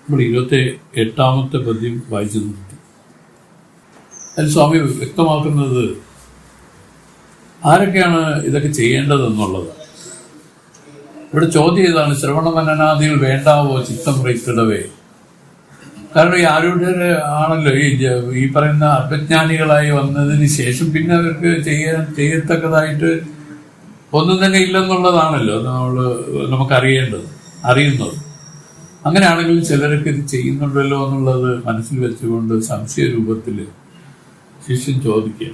നമ്മൾ 28-ാമത്തെ പദ്യം വായിച്ചു നിർത്തി. അതിൽ സ്വാമി വ്യക്തമാക്കുന്നത് ആരൊക്കെയാണ് ഇതൊക്കെ ചെയ്യേണ്ടതെന്നുള്ളത്. ഇവിടെ ചോദ്യം ഇതാണ്: ശ്രവണ മനനാദികൾ വേണ്ടാവോ ചിത്തം റൈത്തിടവേ? കാരണം ഈ ആരൂഢര് ആണല്ലോ ഈ പറയുന്ന അല്പജ്ഞാനികളായി വന്നതിന് ശേഷം പിന്നെ അവർക്ക് ചെയ്യത്തക്കതായിട്ട് ഒന്നും തന്നെ ഇല്ലെന്നുള്ളതാണല്ലോ അറിയുന്നത്. അങ്ങനെയാണെങ്കിൽ ചിലരൊക്കെ ഇത് ചെയ്യുന്നുണ്ടല്ലോ എന്നുള്ളത് മനസ്സിൽ വെച്ചുകൊണ്ട് സംശയ രൂപത്തിൽ ശിഷ്യൻ ചോദിക്കുക.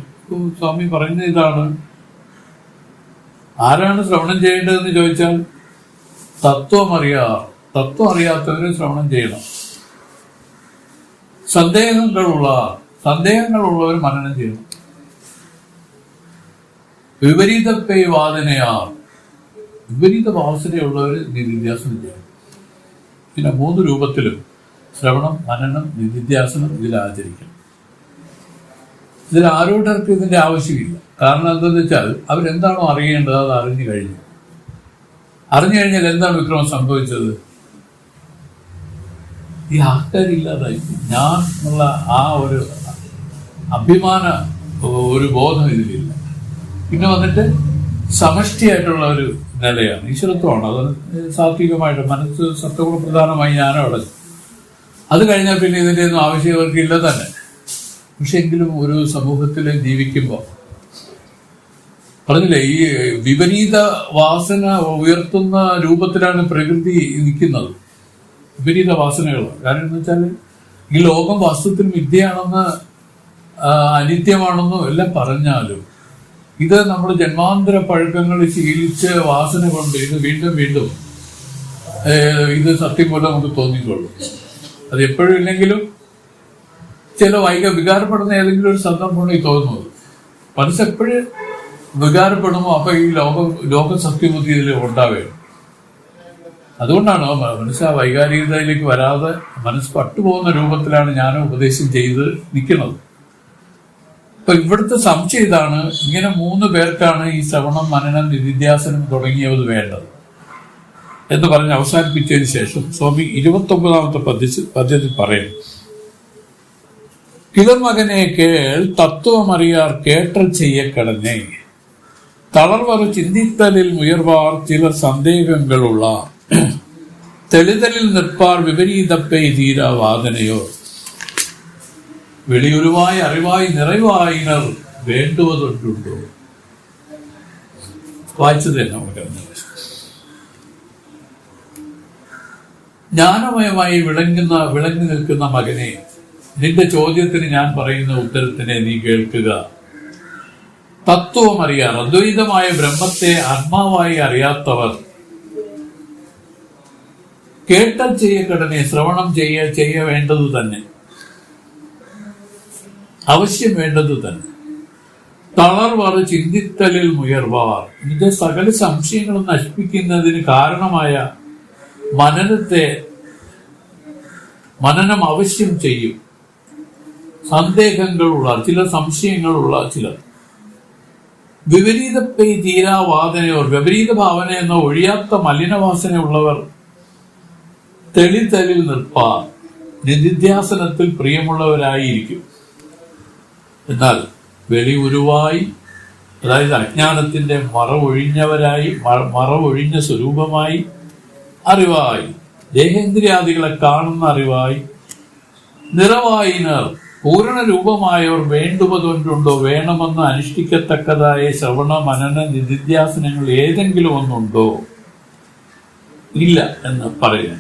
സ്വാമി പറയുന്ന ഇതാണ്: ആരാണ് ശ്രവണം ചെയ്യേണ്ടതെന്ന് ചോദിച്ചാൽ തത്വം അറിയാത്തവര് ശ്രവണം ചെയ്യണം. സന്ദേഹങ്ങളുള്ളവർ മനനം ചെയ്യണം. വിപരീത വാസനയുള്ളവർ നിധിധ്യാസനം ചെയ്യണം. പിന്നെ 3 രൂപത്തിലും ശ്രവണം, മനനം, നിധിധ്യാസനം ഇതിൽ ആചരിക്കണം. ഇതിൽ ആരൂഢർക്ക് ഇതിന്റെ ആവശ്യമില്ല. കാരണം എന്താണെന്ന് വെച്ചാൽ അവരെന്താണോ അറിയേണ്ടത് അത് അറിഞ്ഞു കഴിഞ്ഞാൽ എന്താണ് വിക്രമം സംഭവിച്ചത്? ഈ അഹങ്കാരില്ലാതായി, ഞാൻ എന്നുള്ള ആ ഒരു അഭിമാന ഒരു ബോധം ഇതിലില്ല. പിന്നെ വന്നിട്ട് സമഷ്ടിയായിട്ടുള്ള ഒരു നിലയാണ്, ഈശ്വരത്വമാണ്. അത് സാത്വികമായിട്ട് മനസ്സ് സത്വഗുണപ്രധാനമായി ജ്ഞാനം അടച്ചു. അത് കഴിഞ്ഞാൽ പിന്നെ ഇതിൻ്റെ ഒന്നും ആവശ്യം അവർക്കില്ല തന്നെ. പക്ഷെ എങ്കിലും ഒരു സമൂഹത്തിൽ ജീവിക്കുമ്പോൾ പറഞ്ഞില്ലേ, ഈ വിപരീത വാസന ഉയർത്തുന്ന രൂപത്തിലാണ് പ്രകൃതി നിൽക്കുന്നത്. വിപരീത വാസനകൾ. കാരണം എന്ന് വെച്ചാൽ ഈ ലോകം വാസ്തവത്തിൽ മിഥ്യയാണെന്ന് അനിത്യമാണെന്നും എല്ലാം പറഞ്ഞാലും ഇത് നമ്മൾ ജന്മാന്തര പഴക്കങ്ങൾ ശീലിച്ച് വാസന കൊണ്ട് ഇത് വീണ്ടും ഇത് സത്യം പോലെ നമുക്ക് തോന്നിക്കൊള്ളും. അത് എപ്പോഴും ഇല്ലെങ്കിലും ചില വികാരപ്പെടുന്ന ഏതെങ്കിലും ഒരു സന്ദർഭമാണ് തോന്നുന്നത്. മനസ്സെപ്പോഴും വികാരപ്പെടുമോ അപ്പൊ ഈ ലോക സത്യബുദ്ധി ഇതിൽ ഉണ്ടാവുകയാണ്. അതുകൊണ്ടാണ് മനസ്സ് ആ വൈകാരികതയിലേക്ക് വരാതെ മനസ്സ് പട്ടുപോകുന്ന രൂപത്തിലാണ് ഞാൻ ഉപദേശം ചെയ്ത് നിൽക്കുന്നത്. അപ്പൊ ഇവിടുത്തെ സംശയം ഇതാണ്: ഇങ്ങനെ 3 പേർക്കാണ് ഈ ശ്രവണം, മനനം, നിധിധ്യാസനം തുടങ്ങിയത് വേണ്ടത് എന്ന് പറഞ്ഞ് അവസാനിപ്പിച്ചതിന് ശേഷം സ്വാമി 29-ാമത്തെ പദ്യത്തിൽ പറയുന്നു: കിളർമകനെ കേൾ തത്വമറിയാർ കേട്ടൽ ചെയ്യക്കടഞ്ഞേ, തളർവറു ചിന്തിത്തലിൽ ഉയർവാർ ചിലർ സന്ദേഹങ്ങളുള്ള, തെളിതലിൽ നിற்பாർ വിപരീതപ്പൈ തീരാവാദനയോ, വെളിയുരുവായി അറിവായി നിറവായിനർ വേണ്ടുവതുണ്ടോ. വായിച്ചത് തന്നെ നമുക്ക് ജ്ഞാനമയമായി വിളങ്ങി നിൽക്കുന്ന മകനെ, നിന്റെ ചോദ്യത്തിന് ഞാൻ പറയുന്ന ഉത്തരത്തിനെ നീ കേൾക്കുക. തത്വം അറിയാർ, അദ്വൈതമായ ബ്രഹ്മത്തെ ആത്മാവായി അറിയാത്തവർ കേട്ടൽ ചെയ്യക്കടനെ ശ്രവണം ചെയ്യ വേണ്ടത് തന്നെ, അവശ്യം വേണ്ടത് തന്നെ. തളർവാർ ചിന്തിത്തലിൽ മുയർവാർ, നിന്റെ സകല സംശയങ്ങളും നശിപ്പിക്കുന്നതിന് കാരണമായ മനനം അവശ്യം ചെയ്യും. സന്ദേഹങ്ങളുള്ള ചിലർ, സംശയങ്ങളുള്ള ചിലർ. വിപരീതപ്പൈ തീരാവാദനയോർ, വിപരീത ഭാവന എന്ന ഒഴിയാത്ത മലിനവാസനയുള്ളവർ തെളിതലിൽ നിற்பாർ, നിധിധ്യാസനത്തിൽ പ്രിയമുള്ളവരായിരിക്കും. എന്നാൽ വെളിയുരുവായി, അതായത് അജ്ഞാനത്തിന്റെ മറവൊഴിഞ്ഞ സ്വരൂപമായി, അറിവായി, ദേഹേന്ദ്രിയാദികളെ കാണുന്ന അറിവായി, നിറവായിനർ പൂർണ്ണ രൂപമായവർ വേണ്ടുവതുണ്ടോ, വേണമെന്ന് അനുഷ്ഠിക്കത്തക്കതായ ശ്രവണ, മനന, നിധിധ്യാസനങ്ങൾ ഏതെങ്കിലും ഒന്നുണ്ടോ? ഇല്ല എന്ന് പറയണം.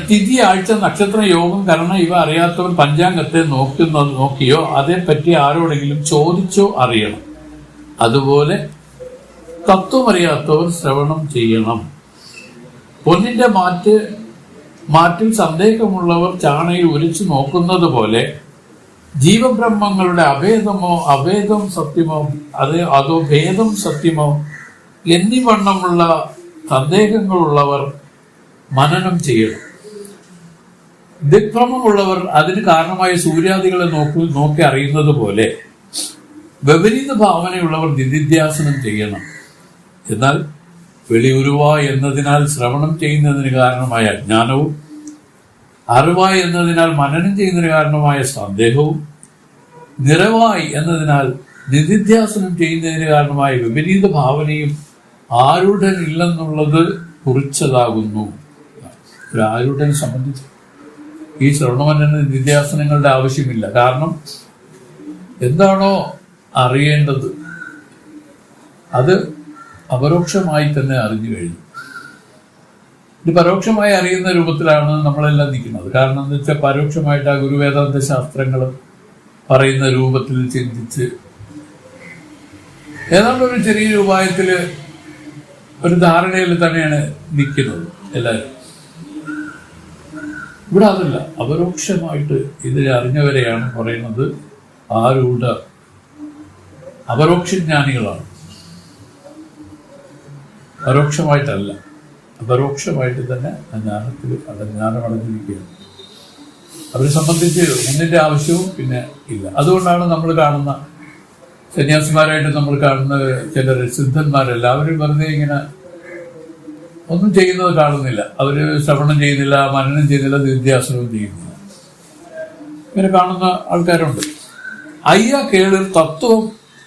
തിഥി, ആഴ്ച, നക്ഷത്ര, യോഗം, കർണ ഇവ അറിയാത്തവർ പഞ്ചാംഗത്തെ നോക്കിയോ അതേപ്പറ്റി ആരോടെങ്കിലും ചോദിച്ചോ അറിയണം. അതുപോലെ തത്വമറിയാത്തവർ ശ്രവണം ചെയ്യണം. പൊന്നിന്റെ മാറ്റിൽ സന്ദേഹമുള്ളവർ ചാണയിൽ ഉരച്ചു നോക്കുന്നത് പോലെ ജീവബ്രഹ്മങ്ങളുടെ അഭേദം സത്യമോ അതോ ഭേദം സത്യമോ എന്നിവണ്ണമുള്ള സന്ദേഹങ്ങളുള്ളവർ മനനം ചെയ്യണം. ദിഗ്ഭ്രമമുള്ളവർ അതിന് കാരണമായ സൂര്യാദികളെ നോക്കി അറിയുന്നത് പോലെ വിപരീത ഭാവനയുള്ളവർ നിധിധ്യാസനം ചെയ്യണം. എന്നാൽ വെളിയുരുവ എന്നതിനാൽ ശ്രവണം ചെയ്യുന്നതിന് കാരണമായ അജ്ഞാനവും അറിവായി എന്നതിനാൽ മനനം ചെയ്യുന്നതിന് കാരണമായ സന്ദേഹവും, നിറവായി എന്നതിനാൽ നിധിധ്യാസനം ചെയ്യുന്നതിന് കാരണമായ വിപരീത ഭാവനയും ആരൂഢനില്ലെന്നുള്ളത് കുറിച്ചതാകുന്നു. ഒരു ആരൂഢനെ സംബന്ധിച്ച് ഈ ശ്രവണമനന നിധിധ്യാസനങ്ങളുടെ ആവശ്യമില്ല. കാരണം എന്താണോ അറിയേണ്ടത് അത് അപരോക്ഷമായി തന്നെ അറിഞ്ഞു കഴിഞ്ഞു. ഇത് പരോക്ഷമായി അറിയുന്ന രൂപത്തിലാണ് നമ്മളെല്ലാം നിൽക്കുന്നത്. കാരണം എന്താ വെച്ചാൽ പരോക്ഷമായിട്ട് ആ ഗുരുവേദാന്ത ശാസ്ത്രങ്ങൾ പറയുന്ന രൂപത്തിൽ ചിന്തിച്ച് ഏതാണ്ട് ഒരു ചെറിയ ഉപായത്തിൽ ഒരു ധാരണയിൽ തന്നെയാണ് നിൽക്കുന്നത് എല്ലാവരും. ഇവിടെ അതല്ല, അപരോക്ഷമായിട്ട് ഇതിൽ അറിഞ്ഞവരെയാണ് പറയുന്നത് ആരൂഢ അപരോക്ഷജ്ഞാനികളാണ്. പരോക്ഷമായിട്ടല്ല, അപരോക്ഷമായിട്ട് തന്നെ ജ്ഞാനത്തിൽ ജ്ഞാനം അടഞ്ഞിരിക്കുകയാണ്. അവരെ സംബന്ധിച്ച് ഒന്നിന്റെ ആവശ്യവും പിന്നെ ഇല്ല. അതുകൊണ്ടാണ് നമ്മൾ കാണുന്ന സന്യാസിമാരായിട്ട് നമ്മൾ കാണുന്ന ചിലർ സിദ്ധന്മാരെല്ലാവരും വെറുതെ ഇങ്ങനെ ഒന്നും ചെയ്യുന്നത് കാണുന്നില്ല. അവര് ശ്രവണം ചെയ്യുന്നില്ല, മനനം ചെയ്യുന്നില്ല, നിധ്യാസനവും ചെയ്യുന്നില്ല. ഇങ്ങനെ കാണുന്ന ആൾക്കാരുണ്ട്. അയ്യ കേളിൽ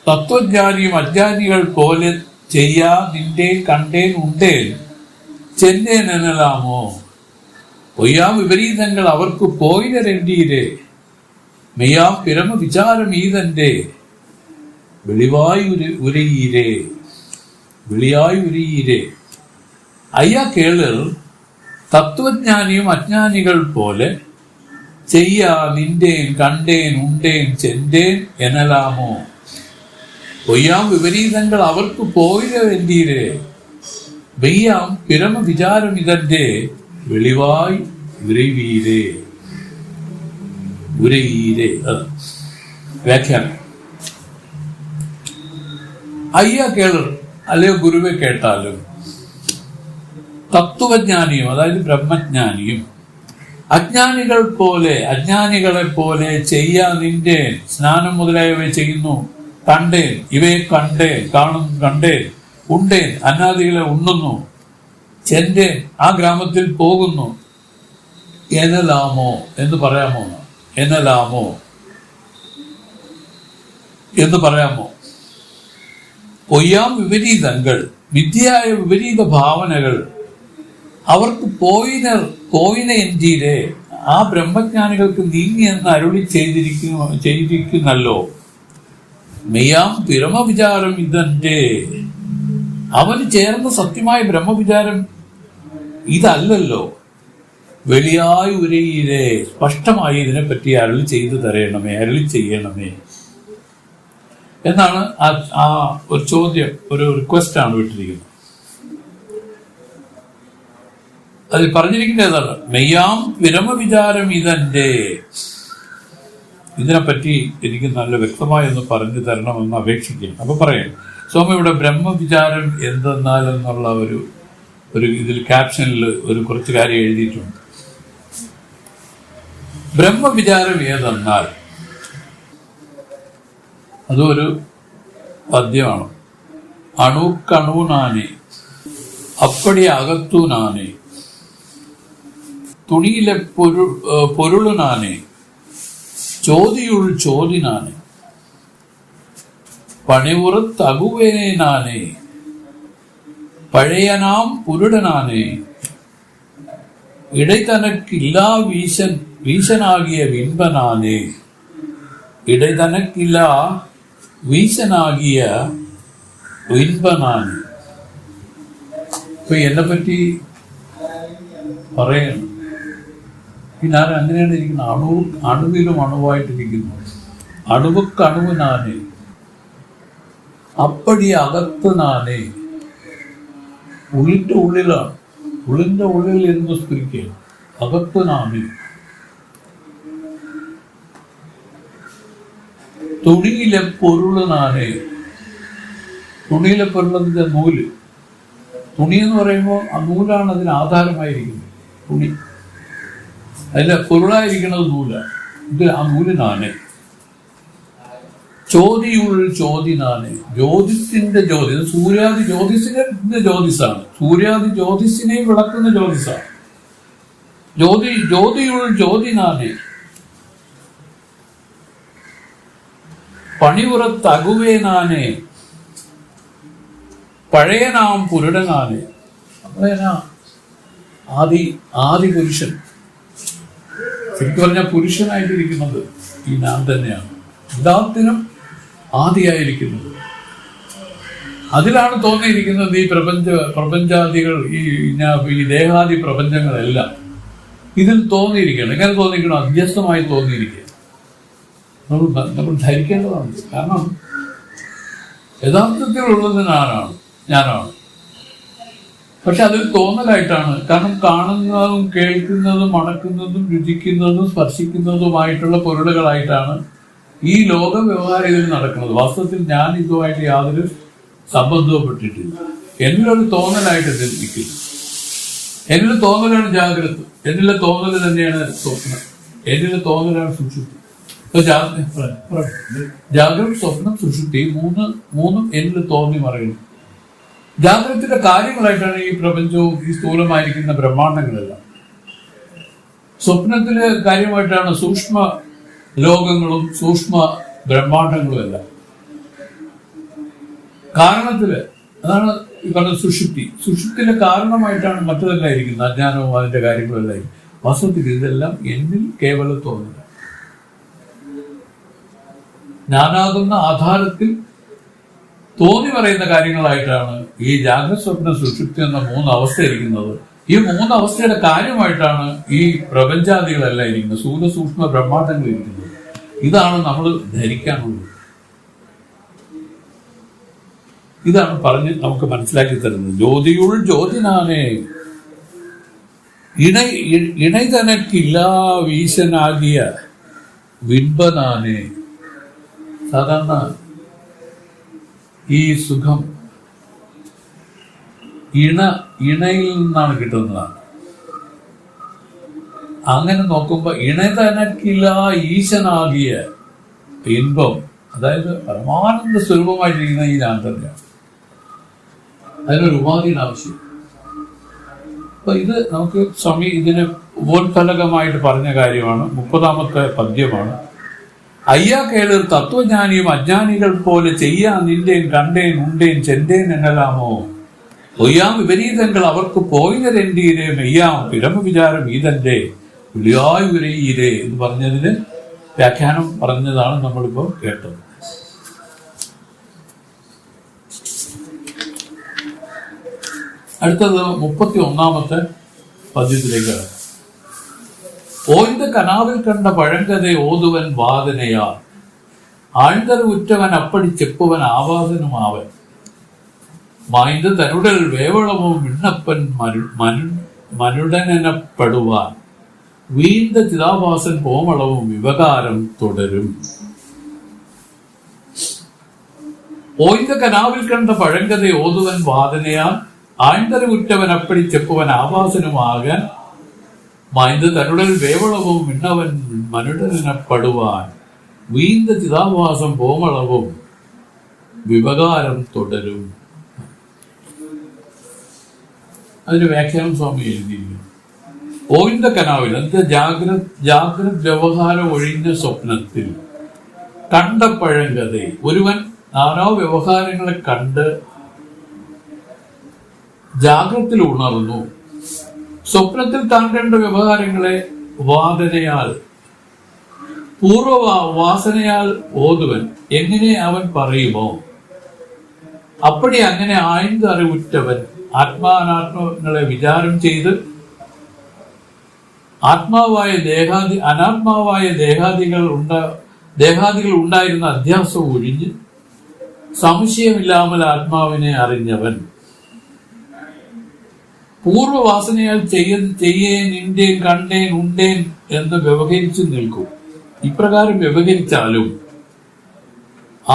തത്വജ്ഞാനിയും അജ്ഞാനികൾ പോലെ ചെയ്യാ നിന്റെ കണ്ടേൻ ഉണ്ടേൻ ചെന്നേനലാമോ പൊയ്യാം വിപരീതങ്ങൾ അവർക്ക് പോയിരണ്ടീരെ മെയ്യാം പിരമ വിചാരം ഈതന്റെ വെളിവായി ഉരയീരെ. അയ്യ കേളിൽ തത്വജ്ഞാനിയും അജ്ഞാനികൾ പോലെ ചെയ്യാ നിന്റേൻ കണ്ടേൻ ഉണ്ടേൻ ചെന്തേൻ എനലാമോ പൊയ്യാം വിപരീതങ്ങൾ അവർക്ക് പോയിരണ്ടീരെ വെയ്യാം പിരമ വിചാരം ഇതന്റെ വെളിവായി ഉരയീരെ. വ്യാഖ്യാനം: അയ്യ കേളർ അല്ലയോ ഗുരുവെ കേട്ടാലും തത്വജ്ഞാനിയും അതായത് ബ്രഹ്മജ്ഞാനിയും അജ്ഞാനികളെ പോലെ ചെയ്യാ നിന്റെ സ്നാനം മുതലായവ ചെയ്യുന്നു. കണ്ടേൻ ഇവയെ കണ്ടേൻ ഉണ്ടേൻ അന്നാദികളെ ഉണ്ണുന്നു. ചെന്തേൻ ആ ഗ്രാമത്തിൽ പോകുന്നു. എന്നലാമോ എന്ന് പറയാമോ? പൊയ്യാം വിപരീതങ്ങൾ വിദ്യയായ വിപരീത ഭാവനകൾ അവർക്ക് പോയിന എന്റീരെ ആ ബ്രഹ്മജ്ഞാനികൾക്ക് നീങ്ങി എന്ന് അരുളി ചെയ്തിരിക്കുന്നല്ലോ. മെയ്യാം പിരമവിചാരം ഇതന്റെ അവന് ചേർന്ന സത്യമായ ബ്രഹ്മവിചാരം ഇതല്ലല്ലോ. വെളിയായി ഉരയിലെ സ്പഷ്ടമായി ഇതിനെപ്പറ്റി അരുളി ചെയ്യണമേ എന്നാണ് ആ ഒരു ചോദ്യം, ഒരു റിക്വസ്റ്റ് ആണ് വിട്ടിരിക്കുന്നത്. അതിൽ പറഞ്ഞിരിക്കുന്നത് ഏതാണ്? മെയ്യാം വിരമവിചാരം ഇതന്റെ. ഇതിനെപ്പറ്റി എനിക്ക് നല്ല വ്യക്തമായി ഒന്ന് പറഞ്ഞു തരണമെന്ന് അപേക്ഷിക്കും. അപ്പൊ പറയാം, സ്വാമി ഇവിടെ ബ്രഹ്മവിചാരം എന്തെന്നാലെന്നുള്ള ഒരു ഇതിൽ ക്യാപ്ഷനിൽ ഒരു കുറച്ച് കാര്യം എഴുതിയിട്ടുണ്ട്. ബ്രഹ്മവിചാരം ഏതെന്നാൽ അതൊരു പദ്യമാണ്. അണുക്കണു നാനേ അപ്പടി അകത്തു നാനേ തുണിയിലെ പൊരുളു നാനേ ചോദിയുൾ ചോദി നാനേ പണിവുറത്തകുവേനെ നാനേ പഴയനാം പുരുടനാനേ ഇടൈതനക്കില്ലാ വീശനാകിയ വിൻപനാനേ ഇടൈതനക്കില്ലാ വീശനാകിയ വിൻപനാനേ. ഇപ്പൊ എന്നെ പറ്റി പറയണം. ഞാൻ അങ്ങനെയാണ് ഇരിക്കുന്നത്. അണുവിലും അണുവായിട്ടിരിക്കുന്നു. അണുവുക്കണുവ് നാനേ അപ്പടി അകത്ത് നാനേ. ഉള്ളിന്റെ ഉള്ളിലാണ്, ഉള്ളിന്റെ ഉള്ളിൽ ഇരുന്ന് സ്ഫുരിക്കുക. അകത്ത് നാനേ തുണിയിലെ പൊരുള് നാനേ. തുണിയിലെ പൊരുളതിന്റെ നൂല്. തുണി എന്ന് പറയുമ്പോൾ ആ നൂലാണ് അതിന് ആധാരമായിരിക്കുന്നത്. തുണി അതിലെ പൊരുളായിരിക്കുന്നത് നൂലാണ്. ഇത് ആ നൂല് നാനേ. ചോദിയുൾ ചോദി നാനേ ജ്യോതിസിന്റെ ജ്യോതി. സൂര്യാദി ജ്യോതിസിന്റെ ജ്യോതിസാണ്. സൂര്യാദി ജ്യോതിസിനെയും വിളക്കുന്ന ജ്യോതിസാണ്. ജ്യോതിയുൾ ജ്യോതിനാനെ പണിയുറത്തകുവേനാനെ പഴയ നാം പുരുടനാനെ. ആദി പുരുഷൻ, ശരിക്കും പറഞ്ഞാൽ പുരുഷനായിട്ടിരിക്കുന്നത് ഈ ഞാൻ തന്നെയാണ്, എല്ലാത്തിനും ആദിയായിരിക്കുന്നത്. അതിലാണ് തോന്നിയിരിക്കുന്നത് ഈ പ്രപഞ്ചാദികൾ, ഈ ദേഹാദി പ്രപഞ്ചങ്ങളെല്ലാം ഇതിൽ തോന്നിയിരിക്കണം. എങ്ങനെ തോന്നിയിരിക്കണം? അധ്യസ്ഥമായി തോന്നിയിരിക്കുക. നമ്മൾ ധരിക്കേണ്ടതാണ്. കാരണം യഥാർത്ഥത്തിലുള്ളത് ഞാനാണ്. പക്ഷെ അതിൽ തോന്നലായിട്ടാണ്. കാരണം കാണുന്നതും കേൾക്കുന്നതും മണക്കുന്നതും രുചിക്കുന്നതും സ്പർശിക്കുന്നതുമായിട്ടുള്ള പൊരുളുകളായിട്ടാണ് ഈ ലോക വ്യവഹാരം ഇതിൽ നടക്കുന്നത്. വാസ്തവത്തിൽ ഞാൻ ഇതുമായിട്ട് യാതൊരു സംബന്ധപ്പെട്ടിട്ടില്ല. എന്നിലൊരു തോന്നലായിട്ട് ഇതിൽ നിൽക്കുന്നു. എന്നിലെ തോന്നലാണ് ജാഗ്രത, എന്നിലെ തോന്നൽ തന്നെയാണ് സ്വപ്നം, എന്നിലെ തോന്നലാണ് സുഷുപ്തി. ജാഗ്രത, സ്വപ്നം, സുഷുപ്തി മൂന്നും എന്നിൽ തോന്നി മറയുന്നു. ജാഗ്രതത്തിന്റെ കാര്യങ്ങളായിട്ടാണ് ഈ പ്രപഞ്ചവും ഈ സ്ഥൂലമായിരിക്കുന്ന ബ്രഹ്മാണ്ടങ്ങളെല്ലാം. സ്വപ്നത്തിലെ കാര്യമായിട്ടാണ് സൂക്ഷ്മ ലോകങ്ങളും സൂക്ഷ്മ ബ്രഹ്മാണ്ടങ്ങളും എല്ലാം. കാരണത്തില് അതാണ് ഈ പറഞ്ഞ സുഷുപ്തിയുടെ കാരണമായിട്ടാണ് മറ്റതെല്ലാം ഇരിക്കുന്നത്, അജ്ഞാനവും അതിന്റെ കാര്യങ്ങളും എല്ലാം. വാസ്തവത്തിൽ ഇതെല്ലാം എന്നിൽ കേവല തോന്നില്ല. ഞാനാകുന്ന ആധാരത്തിൽ തോന്നി പറയുന്ന കാര്യങ്ങളായിട്ടാണ് ഈ ജാഗ്രത, സ്വപ്ന, സുഷുപ്തി എന്ന മൂന്ന് ഇരിക്കുന്നത്. ഈ മൂന്ന് അവസ്ഥയുടെ കാര്യമായിട്ടാണ് ഈ പ്രപഞ്ചാദികളെല്ലാം ഇരിക്കുന്നത്, സ്ഥൂല സൂക്ഷ്മ ബ്രഹ്മാണ്ടങ്ങൾ ഇരിക്കുന്നത്. ഇതാണ് നമ്മൾ ധരിക്കാനുള്ളത്. ഇതാണ് പറഞ്ഞ് നമുക്ക് മനസ്സിലാക്കി തരുന്നത്. ജ്യോതിയുൾ ജ്യോതിനാനെ ഇണை തനക്കില്ലാ വീശനാകിയ വിൻപനാനെ. സാധാരണ ഈ സുഖം ഇണയിൽ നിന്നാണ് കിട്ടുന്നതാണ്. അങ്ങനെ നോക്കുമ്പോ ഇണ തനക്കില്ല ഈശനാകിയ ഇൻപം, അതായത് പരമാനന്ദ സ്വരൂപമായിട്ടിരിക്കുന്ന ഈ ഞാൻ തന്നെയാണ്. അതിനൊരു ഉപാധിയുടെ ആവശ്യം. അപ്പൊ ഇത് നമുക്ക് സ്വാമി ഇതിന് ഉപോത്ഫലകമായിട്ട് പറഞ്ഞ കാര്യമാണ്. 30ാമത്തെ പദ്യമാണ്. അയ്യാ കേളർ തത്വജ്ഞാനിയും അജ്ഞാനികൾ പോലെ ചെയ്യാൻ നിന്റെയും കണ്ടേൻ ഉണ്ടേൻ ചെന്തേൻ എന്നലാമോ. പൊയ്യാം വിപരീതങ്ങൾ അവർക്ക് പോയിരണ്ടീരെ മെയ്യാം പിരമ വിചാരം ഈതന്റെ വിളിയായി ഉരയീരെ എന്ന് പറഞ്ഞതിന് വ്യാഖ്യാനം പറഞ്ഞതാണ് നമ്മളിപ്പോൾ കേട്ടത്. അടുത്തത് 31ാമത്തെ പദ്യത്തിലേക്ക്. ഓയ്ந்த കനാവിൽ കണ്ട പഴങ്കഥ ഓതുവൻ വാദനയാ ആഴ്ന്തർ ഉറ്റവൻ അപ്പടി ചെപ്പുവൻ ആവാസനുമാവൻ മായ്ந்த തനുടൽ വേവളവും വിണ്ണപ്പൻ മനുടനെനപ്പെടുവാൻ വീണ്ട ചിതാവാസൻ പോമളവും വിവകാരം തുടരും. ഓയ്ந்த കനാവിൽ കണ്ട പഴങ്കഥ ഓതുവൻ വാദനയാൽ ആഴ്ന്തർ ഉറ്റവൻ അപ്പടി ചെപ്പുവൻ ആവാസനുമാകാൻ മായ്ந்த തനുടൽ വേവളവും വിണ്ണവൻ മനുടനെനപ്പെടുവാൻ വീണ്ട ചിതാവാസം പോമളവും വിവകാരം തുടരും. അതിന് വ്യാഖ്യാനം സ്വാമി എഴുതിയിരിക്കുന്നു. ഓയ്ந்த കനാവിൽ എന്താ ജാഗ്രത വ്യവഹാരം ഒഴിഞ്ഞ സ്വപ്നത്തിൽ കണ്ട പഴങ്കഥ. ഒരുവൻ നാനാ വ്യവഹാരങ്ങളെ കണ്ട് ജാഗ്രതത്തിൽ ഉണർന്നു. സ്വപ്നത്തിൽ താൻ കണ്ട വ്യവഹാരങ്ങളെ വാദനയാൽ പൂർവവാസനയാൽ ഓതുവൻ എങ്ങനെ അവൻ പറയുമോ അപ്പടി അങ്ങനെ ആഴ്ந்த അറിവുറ്റവൻ ആത്മാനാത്മങ്ങളെ വിചാരം ചെയ്ത് അനാത്മാവായ ദേഹാദികൾ ഉണ്ടായിരുന്ന അധ്യാസം ഒഴിഞ്ഞ് സംശയമില്ലാமல் ആത്മാവിനെ അറിഞ്ഞവൻ പൂർവവാസനയാൽ ചെയ്യേൻ നിന്റേൻ കണ്ടേൻ ഉണ്ടേൻ എന്ന് വ്യവഹരിച്ചു നിൽക്കും. ഇപ്രകാരം വ്യവഹരിച്ചാലും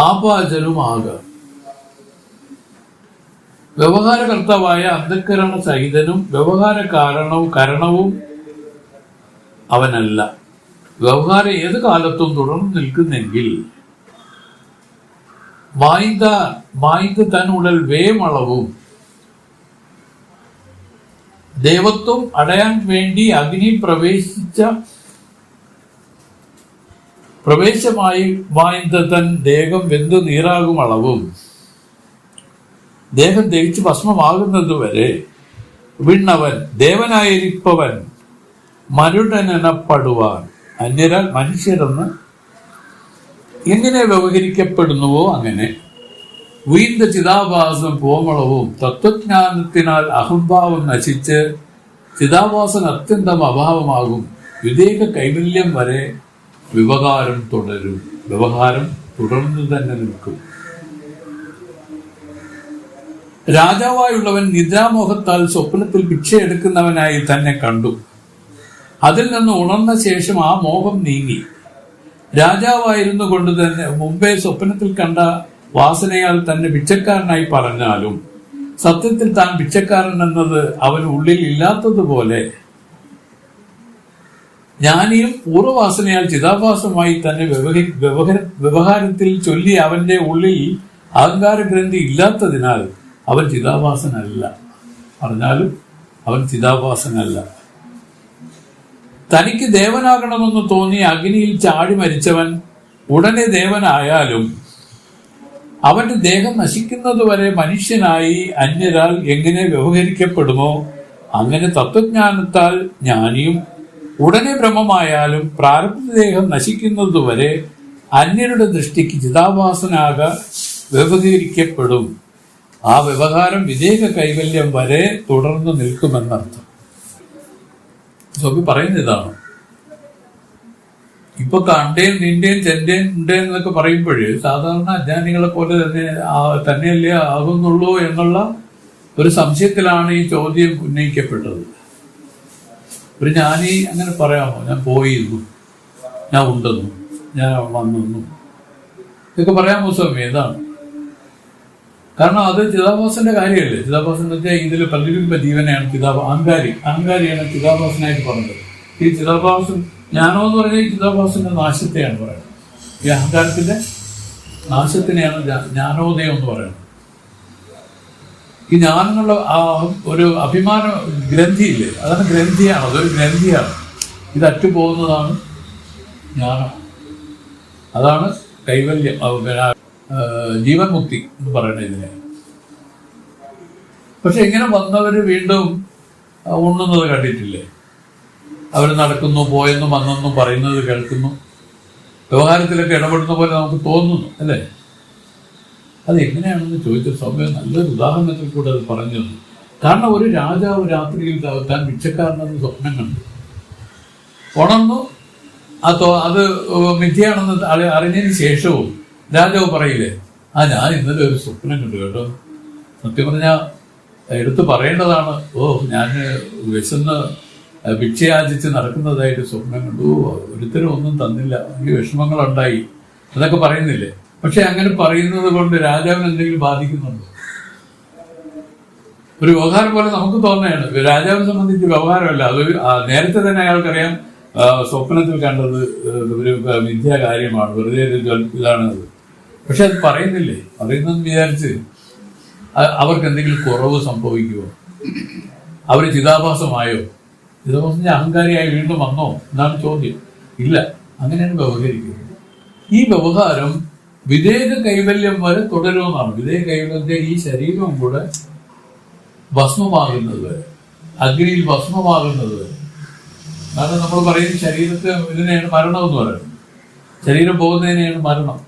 ആപാചനുമാകാം. വ്യവഹാരകർത്താവായ അന്ധക്കരണ സഹിതനും വ്യവഹാര കാരണവും അവനല്ല. വ്യവഹാരം ഏത് കാലത്തും തുടർന്നു നിൽക്കുന്നെങ്കിൽ മായ്ந்த തന്നുടൽ വേമളവും ദേവത്വം അടയാൻ വേണ്ടി അഗ്നി പ്രവേശമായി വാய்ந்த തൻ ദേഹം വെന്തു നീറാകും അളവും ദേഹം ദഹിച്ച് ഭസ്മമാകുന്നതുവരെ വിണ്ണവൻ ദേവനായിരിപ്പവൻ മരുടനെനപ്പെടുവാൻ അന്യരാൽ മനുഷ്യരെന്ന് എങ്ങനെ വ്യവഹരിക്കപ്പെടുന്നുവോ അങ്ങനെ വീണ്ട ചിതാഭാസം കോമളവും തത്വജ്ഞാനത്തിനാൽ അഹംഭാവം നശിച്ച് ചിതാഭാസൻ അത്യന്തം അഭാവമാകും വിവേക കൈവല്യം വരെ വ്യവഹാരം തുടരും. വ്യവഹാരം തുടർന്നു തന്നെ നിൽക്കും. രാജാവായുള്ളവൻ നിദ്രാമോഹത്താൽ സ്വപ്നത്തിൽ ഭിക്ഷയെടുക്കുന്നവനായി തന്നെ കണ്ടു. അതിൽ നിന്ന് ഉണർന്ന ശേഷം ആ മോഹം നീങ്ങി. രാജാവായിരുന്നു കൊണ്ട് തന്നെ മുമ്പേ സ്വപ്നത്തിൽ കണ്ട വാസനയാൽ തന്നെ ഭിക്ഷക്കാരനായി പറഞ്ഞാലും സത്യത്തിൽ താൻ ഭിക്ഷക്കാരൻ എന്നത് അവന് ഉള്ളിൽ ഇല്ലാത്തതുപോലെ ജ്ഞാനിയും പൂർവ്വവാസനയാൽ ചിതാഭാസമായി തന്നെ വ്യവഹാരത്തിൽ ചൊല്ലി അവന്റെ ഉള്ളിൽ അഹങ്കാര ഗ്രന്ഥി ഇല്ലാത്തതിനാൽ അവൻ ചിതാഭാസനല്ല. പറഞ്ഞാലും അവൻ ചിതാഭാസനല്ല. തനിക്ക് ദേവനാകണമെന്ന് തോന്നി അഗ്നിയിൽ ചാടി മരിച്ചവൻ ഉടനെ ദേവനായാലും അവന്റെ ദേഹം നശിക്കുന്നതുവരെ മനുഷ്യനായി അന്യരാൽ എങ്ങനെ വ്യവഹരിക്കപ്പെടുമോ അങ്ങനെ തത്വജ്ഞാനത്താൽ ജ്ഞാനിയും ഉടനെ ബ്രഹ്മമായാലും പ്രാരബ്ധദേഹം നശിക്കുന്നതുവരെ അന്യരുടെ ദൃഷ്ടിക്ക് ചിതാഭാസനാക വ്യവഹരിക്കപ്പെടും. ആ വ്യവഹാരം വിവേക കൈവല്യം വരെ തുടർന്നു നിൽക്കുമെന്നർത്ഥം. സ്വാമി പറയുന്ന ഇതാണ്. ഇപ്പൊ കണ്ടേൻ നിന്റെയും ചെന്റേൻ ഉണ്ടേൻ എന്നൊക്കെ പറയുമ്പോഴ് സാധാരണ അജ്ഞാനികളെ പോലെ തന്നെയല്ലേ ആകുന്നുള്ളൂ എന്നുള്ള ഒരു സംശയത്തിലാണ് ഈ ചോദ്യം ഉന്നയിക്കപ്പെട്ടത്. ഒരു ജ്ഞാനി അങ്ങനെ പറയാമോ? ഞാൻ പോയിരുന്നു, ഞാൻ ഉണ്ടെന്നു, ഞാൻ വന്നു ഇതൊക്കെ പറയാമോ സ്വാമി? ഏതാണ്? കാരണം അത് ചിതാഭാസന്റെ കാര്യമല്ലേ. ചിതാഭാസൻ എന്ന് വെച്ചാൽ ഇതിൽ പ്രതിബിംബ ജീവനെയാണ് അഹങ്കാരിയാണ് ചിതാഭാസനായിട്ട് പറഞ്ഞത്. ഈ ചിതാഭാസൻ ജ്ഞാനം എന്ന് പറഞ്ഞാൽ ഈ ചിതാഭാസന്റെ നാശത്തെയാണ് പറയുന്നത്. ഈ അഹങ്കാരത്തിന്റെ നാശത്തിനെയാണ് ജ്ഞാനോദയം എന്ന് പറയുന്നത്. ഈ ജ്ഞാനങ്ങളുടെ ഒരു അഭിമാന ഗ്രന്ഥിയില്ലേ, അതാണ് ഗ്രന്ഥിയാണ്. അതൊരു ഗ്രന്ഥിയാണ്. ഇത് അറ്റുപോകുന്നതാണ് ജ്ഞാനം. അതാണ് കൈവല്യം, ജീവൻ മുക്തി എന്ന് പറയുന്നത് ഇതിനെ. പക്ഷെ ഇങ്ങനെ വന്നവര് വീണ്ടും ഉണ്ണുന്നത് കണ്ടിട്ടില്ലേ? അവർ നടക്കുന്നു, പോയെന്നും വന്നെന്നും പറയുന്നത് കേൾക്കുന്നു. വ്യവഹാരത്തിലൊക്കെ ഇടപെടുന്ന പോലെ നമുക്ക് തോന്നുന്നു അല്ലേ? അത് എങ്ങനെയാണെന്ന് ചോദിച്ച സമയം നല്ലൊരു ഉദാഹരണത്തിൽ കൂടെ അത് പറഞ്ഞു തന്നു. കാരണം ഒരു രാജാവ് രാത്രിയിൽ താൻ ഭിക്ഷക്കാരനെന്ന് സ്വപ്നം കണ്ടു. ഉണർന്നു. അത് മിഥ്യയാണെന്ന് അറിഞ്ഞതിന് ശേഷവും രാജാവ് പറയില്ലേ, ഞാൻ ഇന്നലെ ഒരു സ്വപ്നം കണ്ടു കേട്ടോ. സത്യം പറഞ്ഞാൽ എടുത്തു പറയേണ്ടതാണ്. ഞാൻ വിശന്ന് ഭിക്ഷയാചിച്ച് നടക്കുന്നതായിട്ട് സ്വപ്നം കണ്ടു, ഒരുത്തരും ഒന്നും തന്നില്ല, ഈ വിഷമങ്ങളുണ്ടായി എന്നൊക്കെ പറയുന്നില്ലേ? പക്ഷെ അങ്ങനെ പറയുന്നത് കൊണ്ട് രാജാവിന് എന്തെങ്കിലും ബാധിക്കുന്നുണ്ടോ? ഒരു വ്യവഹാരം പോലെ നമുക്ക് തോന്നുകയാണ്. രാജാവിനെ സംബന്ധിച്ച് വ്യവഹാരമല്ല, അതൊരു നേരത്തെ തന്നെ അയാൾക്കറിയാം സ്വപ്നത്തിൽ കണ്ടത് ഒരു മിഥ്യാ കാര്യമാണ്, വെറുതെ ഇതാണത്. പക്ഷെ അത് പറയുന്നില്ലേ? പറയുന്നെന്ന് വിചാരിച്ച് അവർക്ക് എന്തെങ്കിലും കുറവ് സംഭവിക്കുമോ? അവർ ചിതാഭാസമായോ? ചിതാഭാസം അഹങ്കാരിയായി വീണ്ടും വന്നോ എന്നാണ് ചോദ്യം. ഇല്ല, അങ്ങനെയാണ് വ്യവഹരിക്കുന്നത്. ഈ വ്യവഹാരം വിവേക കൈവല്യം വരെ തുടരുമെന്നാണ്. വിവേക കൈവല്യത്തെ ഈ ശരീരവും കൂടെ ഭസ്മമാകുന്നത് വരെ, അഗ്നിയിൽ ഭസ്മമാകുന്നത് വരെ. കാരണം നമ്മൾ പറയുന്ന ശരീരത്തെ ഇതിനെയാണ് മരണം എന്ന് പറയുന്നത്. ശരീരം പോകുന്നതിനെയാണ് മരണം.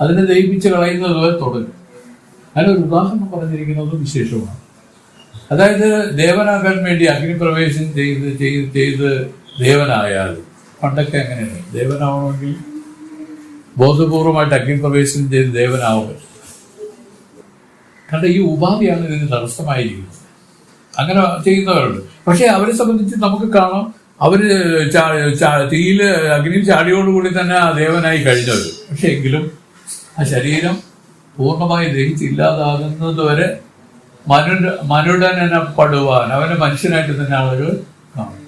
അതിനെ ദഹിപ്പിച്ച് കളയുന്നത് വരെ തുടരും. അതിനൊരു ഉദാഹരണം പറഞ്ഞിരിക്കുന്നത് വിശേഷമാണ്. അതായത് ദേവനാകാൻ വേണ്ടി അഗ്നിപ്രവേശം ചെയ്ത് ദേവനായാൽ, പണ്ടൊക്കെ അങ്ങനെയാണ്, ദേവനാവണമെങ്കിൽ ബോധപൂർവമായിട്ട് അഗ്നിപ്രവേശനം ചെയ്ത് ദേവനാവുക. കാരണം ഈ ഉപാധിയാണ് ഇതിന് തടസ്സമായിരിക്കുന്നത്. അങ്ങനെ ചെയ്യുന്നവരുണ്ട്. പക്ഷെ അവരെ സംബന്ധിച്ച് നമുക്ക് കാണാം, അവര് തീയില് അഗ്നിയിൽ ചാടിയോടുകൂടി തന്നെ ആ ദേവനായി കഴിഞ്ഞവർ. പക്ഷെ എങ്കിലും ആ ശരീരം പൂർണ്ണമായി ദഹിച്ചില്ലാതാകുന്നത് വരെ മനുടനെനപ്പെടുവാൻ അവനെ മനുഷ്യനായിട്ട് തന്നെ ആളുകൾ കാണും.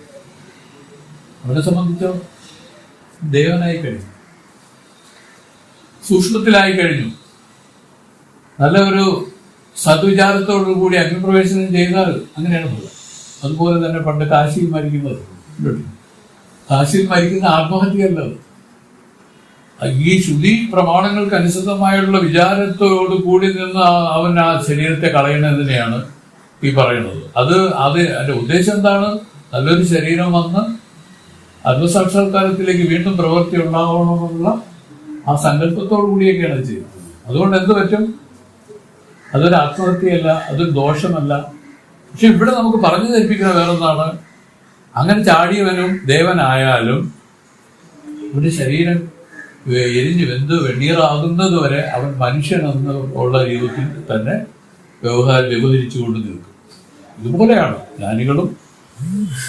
അവരെ സംബന്ധിച്ചോ ദേവനായി കഴിഞ്ഞു, സൂക്ഷ്മത്തിലായി കഴിഞ്ഞു. നല്ല ഒരു സദ്വിചാരത്തോടു കൂടി അഗ്നിപ്രവേശനം ചെയ്താൽ അങ്ങനെയാണ് പോകുക. അതുപോലെ തന്നെ പണ്ട് കാശിയിൽ മരിക്കുന്നത്, കാശിയിൽ മരിക്കുന്ന ആത്മഹത്യയല്ല. ഈ ശുദ്ധി പ്രമാണങ്ങൾക്ക് അനുസൃതമായുള്ള വിചാരത്തോട് കൂടി നിന്ന് അവൻ ആ ശരീരത്തെ കളയുന്നതിനെയാണ് ഈ പറയുന്നത്. അതിന്റെ ഉദ്ദേശം എന്താണ്? നല്ലൊരു ശരീരം വന്ന് ആത്മസാക്ഷാത്കാരത്തിലേക്ക് വീണ്ടും പ്രവൃത്തി ഉണ്ടാവണമെന്നുള്ള ആ സങ്കല്പത്തോടു കൂടിയൊക്കെയാണ് ചെയ്യുന്നത്. അതുകൊണ്ട് എന്ത് പറ്റും? അതൊരു ആത്മഹത്യയല്ല, അതൊരു ദോഷമല്ല. പക്ഷെ ഇവിടെ നമുക്ക് പറഞ്ഞു ധരിപ്പിക്കുന്ന വേറൊന്നാണ്, അങ്ങനെ ചാടിയവനും ദേവനായാലും ഒരു ശരീരം എരിഞ്ഞ് വെന്ത് വെണ്ണീറാകുന്നത് വരെ അവൻ മനുഷ്യനെന്ന് ഉള്ള രീതിയിൽ തന്നെ വ്യവഹരിച്ചുകൊണ്ട് നിൽക്കും. ഇതുപോലെയാണ് ജ്ഞാനികളും.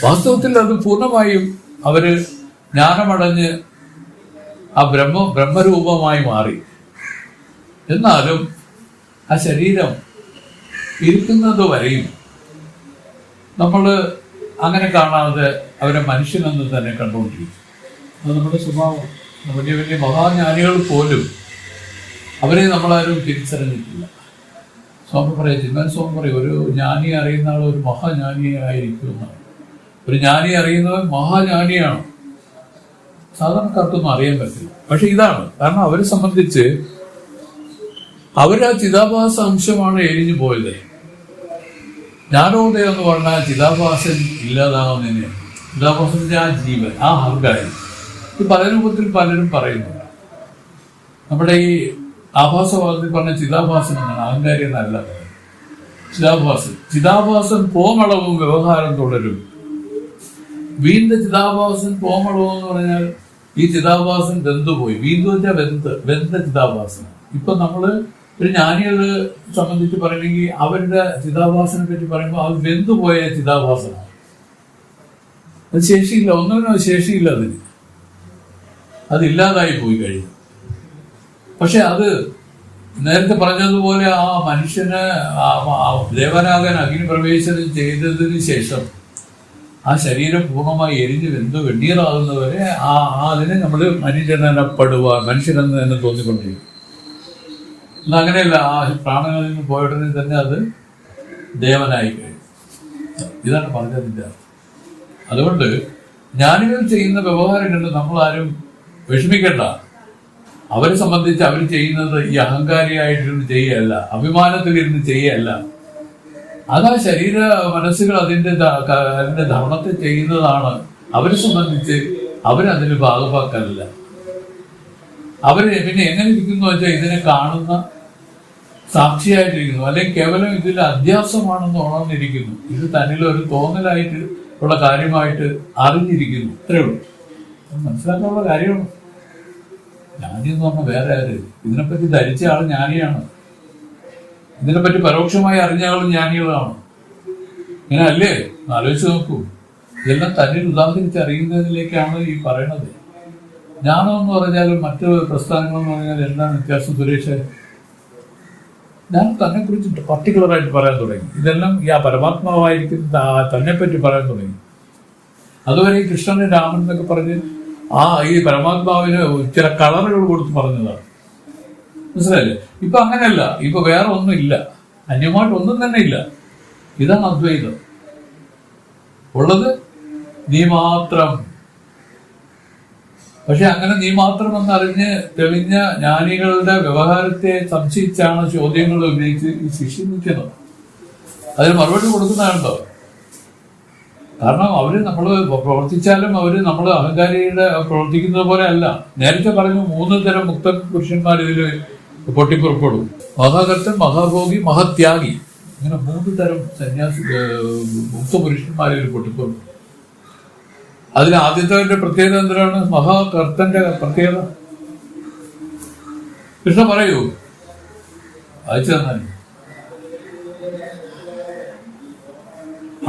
വാസ്തവത്തിൽ അത് പൂർണ്ണമായും അവര് ജ്ഞാനമടഞ്ഞ് ആ ബ്രഹ്മരൂപമായി മാറി. എന്നാലും ആ ശരീരം ഇരിക്കുന്നത് വരെയും നമ്മൾ അങ്ങനെ കാണാതെ അവരെ മനുഷ്യനെന്ന് തന്നെ കണ്ടുകൊണ്ടിരിക്കും. അത് നമ്മുടെ സ്വഭാവം. വലിയ വലിയ മഹാജ്ഞാനികൾ പോലും അവരെ നമ്മളാരും തിരിച്ചറിഞ്ഞിട്ടില്ല. സ്വാമി പറയും, ചിന്മൻ സ്വാമി പറയും, ഒരു ജ്ഞാനി അറിയുന്ന ആൾ ഒരു മഹാജ്ഞാനിയായിരിക്കുമെന്നാണ്. ഒരു ജ്ഞാനി അറിയുന്നവൻ മഹാജ്ഞാനിയാണ്. സാധാരണക്കാർക്കൊന്നും അറിയാൻ പറ്റില്ല. പക്ഷെ ഇതാണ് കാരണം, അവരെ സംബന്ധിച്ച് അവരാ ചിതാഭാസ അംശമാണ് എരിഞ്ഞു പോയത്. ജ്ഞാനോദയം എന്ന് പറഞ്ഞാൽ ചിതാഭാസൻ ഇല്ലാതാവുന്നതിനെയാണ്. ചിതാഭാസന്റെ ആ ജീവൻ, ആ അഹങ്കാരം, ഇത് പല രൂപത്തിൽ പലരും പറയുന്നു. നമ്മുടെ ഈ ആഭാസവാദത്തിൽ പറഞ്ഞ ചിതാഭാസൻ എന്നാണ്, അഹങ്കാരി എന്നല്ല. ചിതാഭാസൻ പോമളവും വ്യവഹാരം തുടരും. വീണ്ടും ചിതാഭാസൻ പോമളവും എന്ന് പറഞ്ഞാൽ ഈ ചിതാഭാസൻ വെന്തുപോയി. വീണ്ടും വെച്ചാൽ വെന്ത ചിതാഭാസൻ. ഇപ്പൊ നമ്മള് ഒരു ജ്ഞാനികളെ സംബന്ധിച്ച് പറയണമെങ്കിൽ അവരുടെ ചിതാഭാസനെ പറ്റി പറയുമ്പോൾ അത് വെന്തുപോയ ചിതാഭാസനാണ്. അത് ശേഷിയില്ല, ഒന്നിനും ശേഷിയില്ല, അതില്ലാതായി പോയി കഴിഞ്ഞു. പക്ഷെ അത് നേരത്തെ പറഞ്ഞതുപോലെ ആ മനുഷ്യന് ദേവനാകാൻ അഗ്നി പ്രവേശനം ചെയ്തതിന് ശേഷം ആ ശരീരം പൂർണ്ണമായി എരിഞ്ഞ് വെണ്ണീറാകുന്നവരെ അതിനെ നമ്മൾ മനുഷ്യനെന്ന് തന്നെ തോന്നിക്കൊണ്ടിരിക്കും. അങ്ങനെയല്ല, ആ പ്രാണങ്ങളിൽ നിന്ന് പോയ ഉടനെ തന്നെ അത് ദേവനായി കഴിയും. ഇതാണ് പറഞ്ഞതിൻ്റെ. അതുകൊണ്ട് ജ്ഞാനികൾ ചെയ്യുന്ന വ്യവഹാരം കണ്ട് നമ്മളാരും വിഷമിക്കേണ്ട. അവരെ സംബന്ധിച്ച് അവർ ചെയ്യുന്നത് ഈ അഹങ്കാരിയായിട്ടിരുന്ന് ചെയ്യുകയല്ല, അഭിമാനത്തിലിരുന്ന് ചെയ്യുകയല്ല. അതാ ശരീര മനസ്സുകൾ അതിന്റെ ധർമ്മത്തെ ചെയ്യുന്നതാണ്. അവരെ സംബന്ധിച്ച് അവരതിന് ഭാഗമാക്കല്ല. അവര് പിന്നെ എങ്ങനെ ഇരിക്കുന്നു വെച്ചാൽ ഇതിനെ കാണുന്ന സാക്ഷിയായിട്ടിരിക്കുന്നു, അല്ലെങ്കിൽ കേവലം ഇതിൽ അധ്യാസമാണെന്ന് ഉണർന്നിരിക്കുന്നു. ഇത് തന്നിലൊരു തോന്നലായിട്ട് ഉള്ള കാര്യമായിട്ട് അറിഞ്ഞിരിക്കുന്നു. ഇത്രയേ ഉള്ളൂ. മനസ്സിലാക്കാനുള്ള കാര്യമാണ്. ജ്ഞാനി എന്ന് പറഞ്ഞാൽ വേറെ ആര്? ഇതിനെപ്പറ്റി ധരിച്ച ആൾ ജ്ഞാനിയാണ്. ഇതിനെപ്പറ്റി പരോക്ഷമായി അറിഞ്ഞ ആളും ജ്ഞാനികളാണ്. ഇങ്ങനെ അല്ലേ? ആലോചിച്ച് നോക്കൂ. ഇതെല്ലാം തന്നിൽ ഉദാഹരിച്ചറിയുന്നതിലേക്കാണ് ഈ പറയണത്. ജ്ഞാനം എന്ന് പറഞ്ഞാലും മറ്റ് പ്രസ്ഥാനങ്ങളെന്ന് പറഞ്ഞാൽ എന്താണ് വ്യത്യാസം സുരേഷ്? ഞാൻ തന്നെ കുറിച്ച് പർട്ടിക്കുലറായിട്ട് പറയാൻ തുടങ്ങി. ഇതെല്ലാം ഈ പരമാത്മാവായിരിക്കുന്ന തന്നെ പറ്റി പറയാൻ തുടങ്ങി. അതുവരെ ഈ കൃഷ്ണന് രാമൻ എന്നൊക്കെ പറഞ്ഞ് ഈ പരമാത്മാവിന് ചില കളറുകൾ കൊടുത്ത് പറഞ്ഞതാണ്. മനസ്സിലായില്ലേ? ഇപ്പൊ അങ്ങനെയല്ല. ഇപ്പൊ വേറെ ഒന്നും ഇല്ല, അന്യമായിട്ട് ഒന്നും തന്നെ ഇല്ല. ഇതാണ് അദ്വൈതം. ഉള്ളത് നീ മാത്രം. പക്ഷെ അങ്ങനെ നീ മാത്രം എന്നറിഞ്ഞ് തെളിഞ്ഞ ജ്ഞാനികളുടെ വ്യവഹാരത്തെ സംശയിച്ചാണ് ചോദ്യങ്ങൾ ഉന്നയിച്ച് ഈ ശിഷ്യ നിൽക്കുന്നത്. അതിന് മറുപടി കൊടുക്കുന്നതാണല്ലോ. കാരണം അവര് നമ്മള് പ്രവർത്തിച്ചാലും അവര് നമ്മള് അഹങ്കാരിയുടെ പ്രവർത്തിക്കുന്നത് പോലെ അല്ല. നേരത്തെ പറഞ്ഞു 3 തരം മുക്ത പുരുഷന്മാർ ഇതിൽ പൊട്ടിപ്പുറപ്പെടും. മഹാകർത്തൻ, മഹാഭോഗി, മഹത്യാഗി. ഇങ്ങനെ 3 തരം സന്യാസി മുക്ത പുരുഷന്മാരിൽ പൊട്ടിപ്പുറപ്പെടും. അതിൽ ആദ്യത്തെ പ്രത്യേകത എന്തിനാണ്? മഹാകർത്തന്റെ പ്രത്യേകത കൃഷ്ണ പറയൂ, അയച്ചു തന്നെ.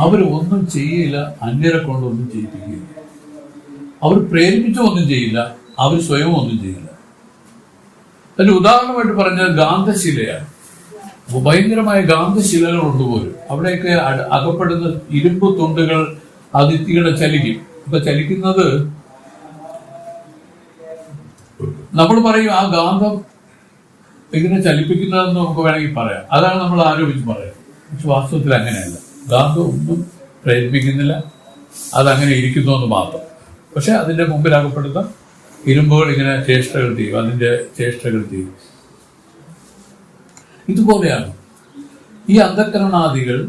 അവർ ഒന്നും ചെയ്യില്ല, അന്യരെ കൊണ്ടൊന്നും ചെയ്യിപ്പിക്കില്ല. അവർ പ്രേരിപ്പിച്ചോ ഒന്നും ചെയ്യില്ല, അവർ സ്വയം ഒന്നും ചെയ്യില്ല. അതിന് ഉദാഹരണമായിട്ട് പറഞ്ഞാൽ ഗാന്ധശിലയാണ്. ഭയങ്കരമായ ഗാന്ധശിലകളുണ്ട് പോലും. അവിടെയൊക്കെ അകപ്പെടുന്ന ഇരുമ്പ് തുണ്ടുകൾ അതിഥികളെ ചലിക്കും. ഇപ്പൊ ചലിക്കുന്നത് നമ്മൾ പറയും ആ ഗാന്ധം ഇതിനെ ചലിപ്പിക്കുന്നതെന്ന് നമുക്ക് വേണമെങ്കിൽ പറയാം. അതാണ് നമ്മൾ ആരോപിച്ച് പറയാം. പക്ഷെ വാസ്തവത്തിൽ അങ്ങനെയല്ല. ഗാന്ധം ഒന്നും പ്രേരിപ്പിക്കുന്നില്ല, അതങ്ങനെ ഇരിക്കുന്നു എന്ന് മാത്രം. പക്ഷെ അതിൻ്റെ മുമ്പിൽ അകപ്പെടുന്ന ഇരുമ്പുകൾ ഇങ്ങനെ ചേഷ്ടകൾ ചെയ്യും, അതിൻ്റെ ചേഷ്ടകൾ ചെയ്യും. ഇതുപോലെയാണ് ഈ അന്ധക്കരണാദികൾ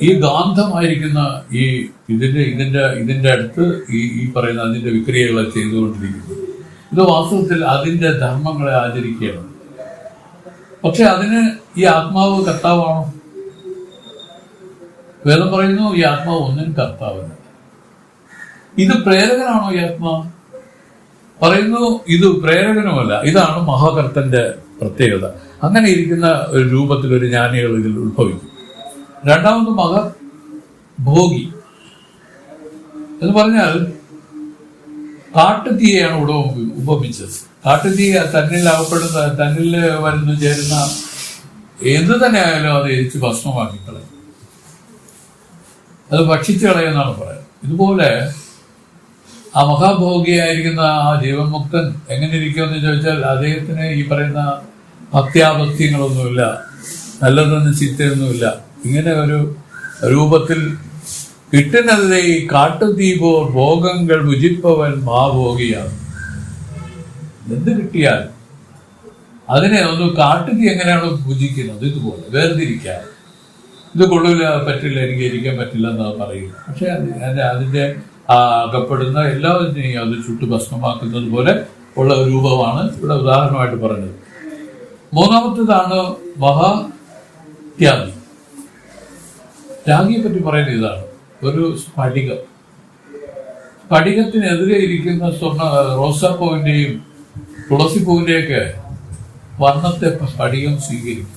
ഈ ഗാന്ധമായിരിക്കുന്ന ഈ ഇതിന്റെ അടുത്ത് ഈ പറയുന്ന അതിന്റെ വിക്രിയകളെ ചെയ്തുകൊണ്ടിരിക്കുന്നു. ഇത് വാസ്തവത്തിൽ അതിന്റെ ധർമ്മങ്ങളെ ആചരിക്കുകയാണ്. പക്ഷെ അതിന് ഈ ആത്മാവ് കർത്താവാണോ? വേദം പറയുന്നു ഈ ആത്മാവ് ഒന്നിനും കർത്താവല്ല. ഇത് പ്രേരകനാണോ ഈ ആത്മാവ്? പറയുന്നു ഇത് പ്രേരകനുമല്ല. ഇതാണ് മഹാകർത്തന്റെ പ്രത്യേകത. അങ്ങനെ ഇരിക്കുന്ന ഒരു രൂപത്തിൽ ഒരു ജ്ഞാനികൾ ഇതിൽ ഉത്ഭവിക്കും. രണ്ടാമത് മഹാഭോഗി എന്ന് പറഞ്ഞാൽ കാട്ടുതീയാണ് ഇവിടെ ഉപമിച്ചത്. കാട്ടുതീ തന്നിൽ വരുന്നു ചേരുന്ന എന്ത് തന്നെ ആയാലും അത് എരിച്ച് ഭസ്മമാക്കി കളയും, അത് ഭക്ഷിച്ചു കളയുമെന്നാണ് പറയുന്നത്. ഇതുപോലെ ആ മഹാഭോഗിയായിരിക്കുന്ന ആ ജീവൻമുക്തൻ എങ്ങനെ ഇരിക്കുമെന്ന് ചോദിച്ചാൽ അദ്ദേഹത്തിന് ഈ പറയുന്ന ഭക്ത്യാഭക്ത്യങ്ങളൊന്നുമില്ല, നല്ലതൊന്നും ചിത്തയൊന്നുമില്ല. ഇങ്ങനെ ഒരു രൂപത്തിൽ കിട്ടുന്നത് ഈ കാട്ടുതീപോ ഭോഗങ്ങൾ ഭുജിപ്പവൻ മഹാഭോഗിയാണ്. എന്ത് കിട്ടിയാൽ അതിനെ ഒന്ന് കാട്ടുതീ എങ്ങനെയാണ് ഭുജിക്കുന്നത്, ഇതുപോലെ വേർതിരിക്കാൻ. ഇത് കൊള്ളില്ല, പറ്റില്ല, എനിക്ക് ഇരിക്കാൻ പറ്റില്ല എന്ന് പറയില്ല. പക്ഷെ അതിന്റെ അകപ്പെടുന്ന എല്ലാവരെയും അത് ചുട്ടു ഭസ്മമാക്കുന്നത് പോലെ ഉള്ള ഒരു രൂപമാണ് ഇവിടെ ഉദാഹരണമായിട്ട് പറഞ്ഞത്. മൂന്നാമത്തേതാണ് മഹാത്യാഗി. ത്യാഗിയെ പറ്റി പറയുന്നത് ഇതാണ്. ഒരു സ്ഫടികത്തിനെതിരെ ഇരിക്കുന്ന റോസാപ്പൂവിന്റെയും തുളസിപ്പൂവിന്റെയൊക്കെ വർണ്ണത്തെ സ്ഫടികം സ്വീകരിക്കും.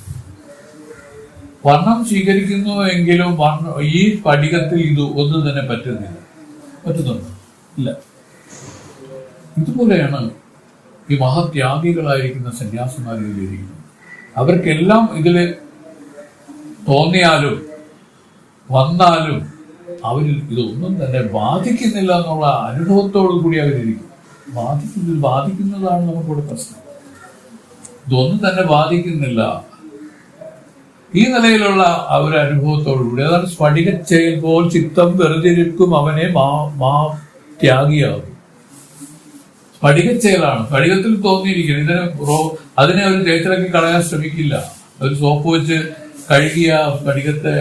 വർണ്ണം സ്വീകരിക്കുന്നു എങ്കിലും ഈ സ്ഫടികത്തിൽ ഇത് ഒന്നും തന്നെ പറ്റുന്നുണ്ടോ? ഇല്ല. ഇതുപോലെയാണ് ഈ മഹാത്യാഗികളായിരിക്കുന്ന സന്യാസിമാരിലിരിക്കുന്നത്. അവർക്കെല്ലാം ഇതില് തോന്നിയാലും വന്നാലും അവരിൽ ഇതൊന്നും തന്നെ ബാധിക്കുന്നില്ല എന്നുള്ള അനുഭവത്തോടു കൂടി അവരിരിക്കും. ബാധിക്കുന്നതാണ് നമുക്കിവിടെ പ്രശ്നം. ഇതൊന്നും തന്നെ ബാധിക്കുന്നില്ല. ഈ നിലയിലുള്ള ഒരു അനുഭവത്തോടു കൂടി, അതാണ് സ്ഫടികച്ചെയ്യുമ്പോൾ ചിത്തം വെറുതിരിക്കും അവനെ ത്യാഗിയാകും. സ്ഫടികച്ചെയലാണ്. സ്ഫടികത്തിൽ തോന്നിയിരിക്കുന്നത്. അതിനെ അവർ തേച്ചിറക്കി കളയാൻ ശ്രമിക്കില്ല. ഒരു സോപ്പ് വെച്ച് കഴുകിയ സ്ഫടികത്തെ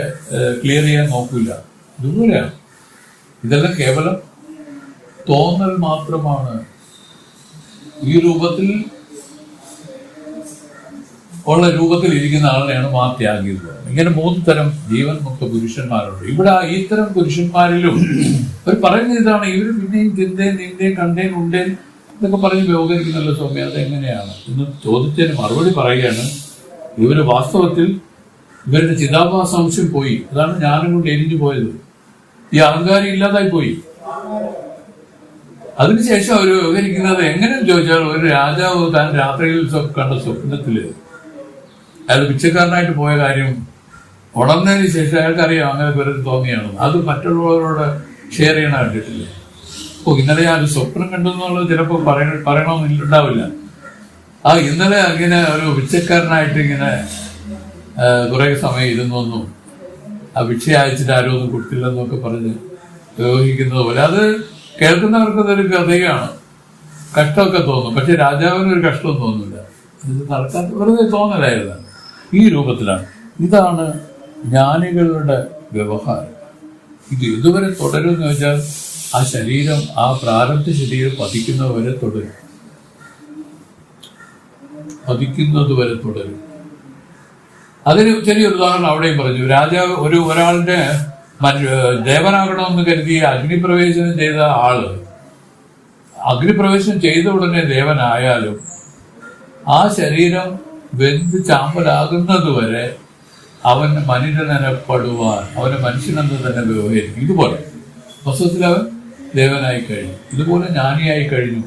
ക്ലിയർ ചെയ്യാൻ നോക്കില്ല. ഇതുപോലെയാണ്. ഇതെല്ലാം കേവലം തോന്നൽ മാത്രമാണ്. ഈ രൂപത്തിൽ ഉള്ള രൂപത്തിൽ ഇരിക്കുന്ന ആളിനെയാണ് ത്യാഗി. ഇങ്ങനെ 3 തരം ജീവൻ മുക്ത പുരുഷന്മാരുണ്ട്. ഇവിടെ ഇത്തരം പുരുഷന്മാരിലും അവർ പറയുന്നത് ഇതാണ്. ഇവര് പിന്നെയും ചിന്തയും നിന്റെയും കണ്ടേൻ ഉണ്ടേൻ എന്നൊക്കെ പറഞ്ഞ് വ്യവഹരിക്കുന്നല്ലോ സ്വാമി. അതെങ്ങനെയാണ് എന്ന് ചോദിച്ചതിന് മറുപടി പറയുകയാണ്. ഇവര് വാസ്തവത്തിൽ ഇവരുടെ ചിതാഭാസ അംശം പോയി. അതാണ് ജ്ഞാനം കൊണ്ട് എരിഞ്ഞു പോയത്. ഈ അഹങ്കാരം ഇല്ലാതായി പോയി. അതിനുശേഷം അവർ വ്യവഹരിക്കുന്നത് എങ്ങനെയെന്ന് ചോദിച്ചാൽ, ഒരു രാജാവ് താൻ രാത്രിയിൽ കണ്ട സ്വപ്നത്തില് അയാൾ പിച്ചക്കാരനായിട്ട് പോയ കാര്യം ഉണർന്നതിന് ശേഷം അയാൾക്കറിയാം അങ്ങനെ വെറുതെ തോന്നിയാണ്. അത് മറ്റുള്ളവരോട് ഷെയർ ചെയ്യണ കണ്ടിട്ടില്ല. ഇന്നലെ ഞാൻ ഒരു സ്വപ്നം കണ്ടു എന്നുള്ളത് ചിലപ്പോൾ പറയണമെന്നുണ്ടാവില്ല. ഇന്നലെ അങ്ങനെ ഒരു പിച്ചക്കാരനായിട്ട് ഇങ്ങനെ കുറെ സമയം ഇരുന്നൊന്നും ഭിക്ഷ അയച്ചിട്ട് ആരും ഒന്നും കൊടുത്തില്ലെന്നൊക്കെ പറഞ്ഞ് വ്യവഹരിക്കുന്നത് പോലെ അത് കേൾക്കുന്നവർക്ക് അതൊരു കഥയാണ്. കഷ്ടമൊക്കെ തോന്നും. പക്ഷെ രാജാവിന് ഒരു കഷ്ടം തോന്നില്ല. ഇത് നടക്കാൻ വെറുതെ തോന്നലായിരുന്നു. ഈ രൂപത്തിലാണ്. ഇതാണ് ജ്ഞാനികളുടെ വ്യവഹാരം. ഇത് ഇതുവരെ തുടരുമെന്ന് വെച്ചാൽ ആ ശരീരം, ആ പ്രാരബ്ധ ശരീരം പതിക്കുന്നതുവരെ തുടരും. അതിന് ചെറിയൊരു ഉദാഹരണം അവിടെയും പറഞ്ഞു. രാജാവ് ഒരാളുടെ ദേവനാകണമെന്ന് കരുതി അഗ്നിപ്രവേശനം ചെയ്ത ആള് അഗ്നിപ്രവേശനം ചെയ്ത ഉടനെ ദേവനായാലും ആ ശരീരം വെന്ത് ചാമ്പലാകുന്നത് വരെ അവന് മനുഷ്യനെനപ്പെടുവാൻ, അവന് മനുഷ്യനെന്ന് തന്നെ വ്യവഹരിക്കും. ഇതുപോലെ വസ്തുത്തിൽ അവൻ ദേവനായി കഴിഞ്ഞു. ഇതുപോലെ ജ്ഞാനിയായി കഴിഞ്ഞു.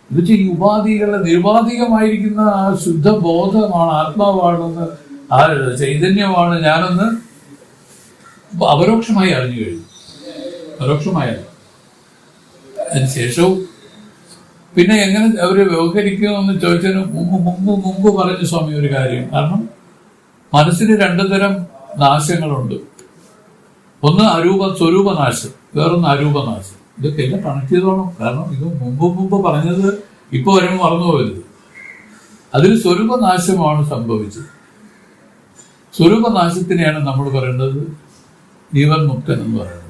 എന്നുവെച്ചാൽ ഈ ഉപാധികളുടെ നിരുപാധികമായിരിക്കുന്ന ആ ശുദ്ധബോധമാണ്, ആത്മാവാണെന്ന്, ആ ചൈതന്യമാണ് ഞാനെന്ന് അപരോക്ഷമായി അറിഞ്ഞു കഴിഞ്ഞു. പരോക്ഷമായി. അതിനുശേഷവും പിന്നെ എങ്ങനെ അവര് വ്യവഹരിക്കുമെന്ന് ചോദിച്ചതിന് മുമ്പ് പറഞ്ഞു സ്വാമി ഒരു കാര്യം. കാരണം മനസ്സിന് 2 തരം നാശങ്ങളുണ്ട്. ഒന്ന് സ്വരൂപനാശം, വേറൊന്ന് അരൂപനാശം. ഇതൊക്കെ എല്ലാം കണക്ട് ചെയ്തോണം. കാരണം ഇത് മുമ്പ് പറഞ്ഞത് ഇപ്പൊ വരുമ്പോൾ മറന്നു പോകരുത്. അതിൽ സ്വരൂപനാശമാണ് സംഭവിച്ചത്. സ്വരൂപനാശത്തിനെയാണ് നമ്മൾ പറയേണ്ടത് ജീവൻ മുക്തൻ എന്ന് പറയുന്നത്.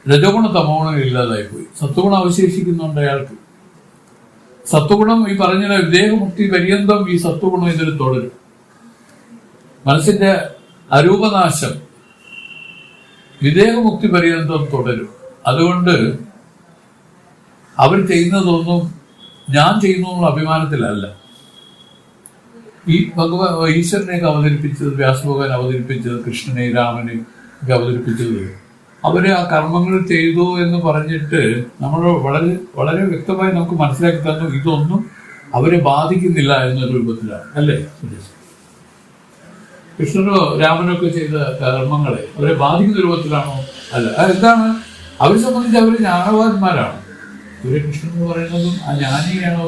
രജഗുണ തമോഗുണം ഇല്ലാതായിപ്പോയി, സത്വഗുണം അവശേഷിക്കുന്നുണ്ട് അയാൾക്ക്. സത്വഗുണം ഈ പറഞ്ഞ വിദേഹമുക്തി പര്യന്തം ഈ സത്വഗുണം ഇതിൽ തുടരും. മനസ്സിന്റെ അരൂപനാശം വിദേഹമുക്തി പര്യന്തം തുടരും. അതുകൊണ്ട് അവർ ചെയ്യുന്നതൊന്നും ഞാൻ ചെയ്യുന്നു എന്നുള്ള അഭിമാനത്തിലല്ല. ഈ ഈശ്വരനെയൊക്കെ അവതരിപ്പിച്ചത്, വ്യാസഭഗവാൻ അവതരിപ്പിച്ചത്, കൃഷ്ണനെ രാമനെ ഒക്കെ അവതരിപ്പിച്ചത് അവര് ആ കർമ്മങ്ങൾ ചെയ്തു എന്ന് പറഞ്ഞിട്ട് നമ്മൾ വളരെ വളരെ വ്യക്തമായി നമുക്ക് മനസ്സിലാക്കി തന്നു. ഇതൊന്നും അവരെ ബാധിക്കുന്നില്ല എന്നൊരു രൂപത്തിലാണ്, അല്ലേ? കൃഷ്ണനോ രാമനോ ഒക്കെ ചെയ്ത കർമ്മങ്ങളെ അവരെ ബാധിക്കുന്ന രൂപത്തിലാണോ? അല്ല. എന്താണ് അവരെ സംബന്ധിച്ച് അവർ ജ്ഞാനവാന്മാരാണ്. ഇവരെ കൃഷ്ണൻ എന്ന് പറയുന്നതും ആ ജ്ഞാനിയാണ്.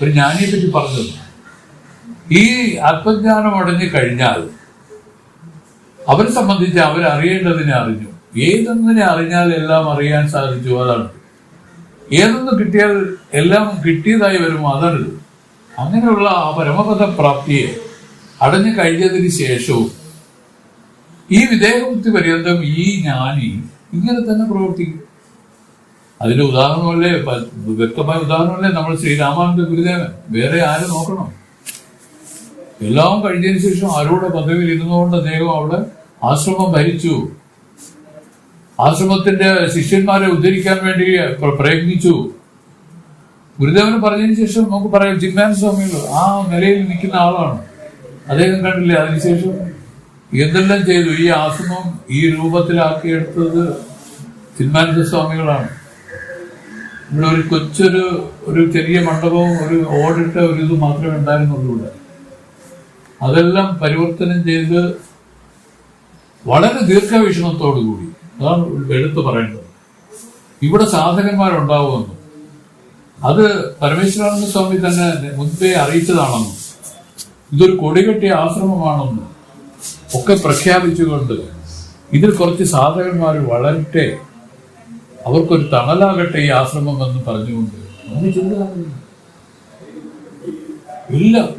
ഒരു ജ്ഞാനിയെ പറ്റി പറഞ്ഞത്. ഈ ആത്മജ്ഞാനം അടഞ്ഞു കഴിഞ്ഞാൽ അവരെ സംബന്ധിച്ച് അവരറിയേണ്ടതിനെ അറിഞ്ഞു. ഏതൊന്നിനെ അറിഞ്ഞാൽ എല്ലാം അറിയാൻ സാധിച്ചു, അതാണ്. ഏതൊന്ന് കിട്ടിയാൽ എല്ലാം കിട്ടിയതായി വരുമോ, അതാണിത്. അങ്ങനെയുള്ള ആ പരമപദ പ്രാപ്തിയെ അടഞ്ഞു കഴിഞ്ഞതിന് ശേഷവും ഈ വിദേഹമുക്തി പര്യന്തം ഈ ജ്ഞാനി ഇങ്ങനെ തന്നെ പ്രവർത്തിക്കും. അതിന്റെ ഉദാഹരണമല്ലേ, വ്യക്തമായ ഉദാഹരണമല്ലേ നമ്മൾ ശ്രീരാമാനന്ദ ഗുരുദേവൻ. വേറെ ആരും നോക്കണം? എല്ലാം കഴിഞ്ഞതിന് ശേഷം ആരൂഢ പദവിയിൽ ഇരുന്നുകൊണ്ട് അദ്ദേഹം അവിടെ ആശ്രമം ഭരിച്ചു. ആശ്രമത്തിന്റെ ശിഷ്യന്മാരെ ഉദ്ധരിക്കാൻ വേണ്ടി പ്രയത്നിച്ചു. ഗുരുദേവന് പറഞ്ഞതിന് ശേഷം നമുക്ക് പറയാം, ചിന്മയാനന്ദ സ്വാമികൾ ആ നിലയിൽ നിൽക്കുന്ന ആളാണ്. അദ്ദേഹം കണ്ടില്ലേ അതിനുശേഷം എന്തെല്ലാം ചെയ്തു. ഈ ആശ്രമം ഈ രൂപത്തിലാക്കിയെടുത്തത് ചിന്മയാനന്ദ സ്വാമികളാണ്. ഇവിടെ ഒരു ചെറിയ മണ്ഡപവും ഒരു ഓടിട്ട ഒരു ഇത് മാത്രമേ ഉണ്ടായിരുന്നുള്ളൂ ഇവിടെ. അതെല്ലാം പരിവർത്തനം ചെയ്ത് വളരെ ദീർഘവീക്ഷണത്തോടുകൂടി, അതാണ് എടുത്തു പറയേണ്ടത്. ഇവിടെ സാധകന്മാരുണ്ടാവുമെന്നും അത് പരമേശ്വരാനന്ദ സ്വാമി തന്നെ മുൻപേ അറിയിച്ചതാണെന്നും ഇതൊരു കൊടികെട്ടിയ ആശ്രമമാണെന്നും ഒക്കെ പ്രഖ്യാപിച്ചുകൊണ്ട് ഇതിൽ കുറച്ച് സാധകന്മാർ വളരട്ടെ, അവർക്കൊരു തണലാകട്ടെ ഈ ആശ്രമം എന്ന് പറഞ്ഞുകൊണ്ട് ഒന്നും ചിന്തയില്ല.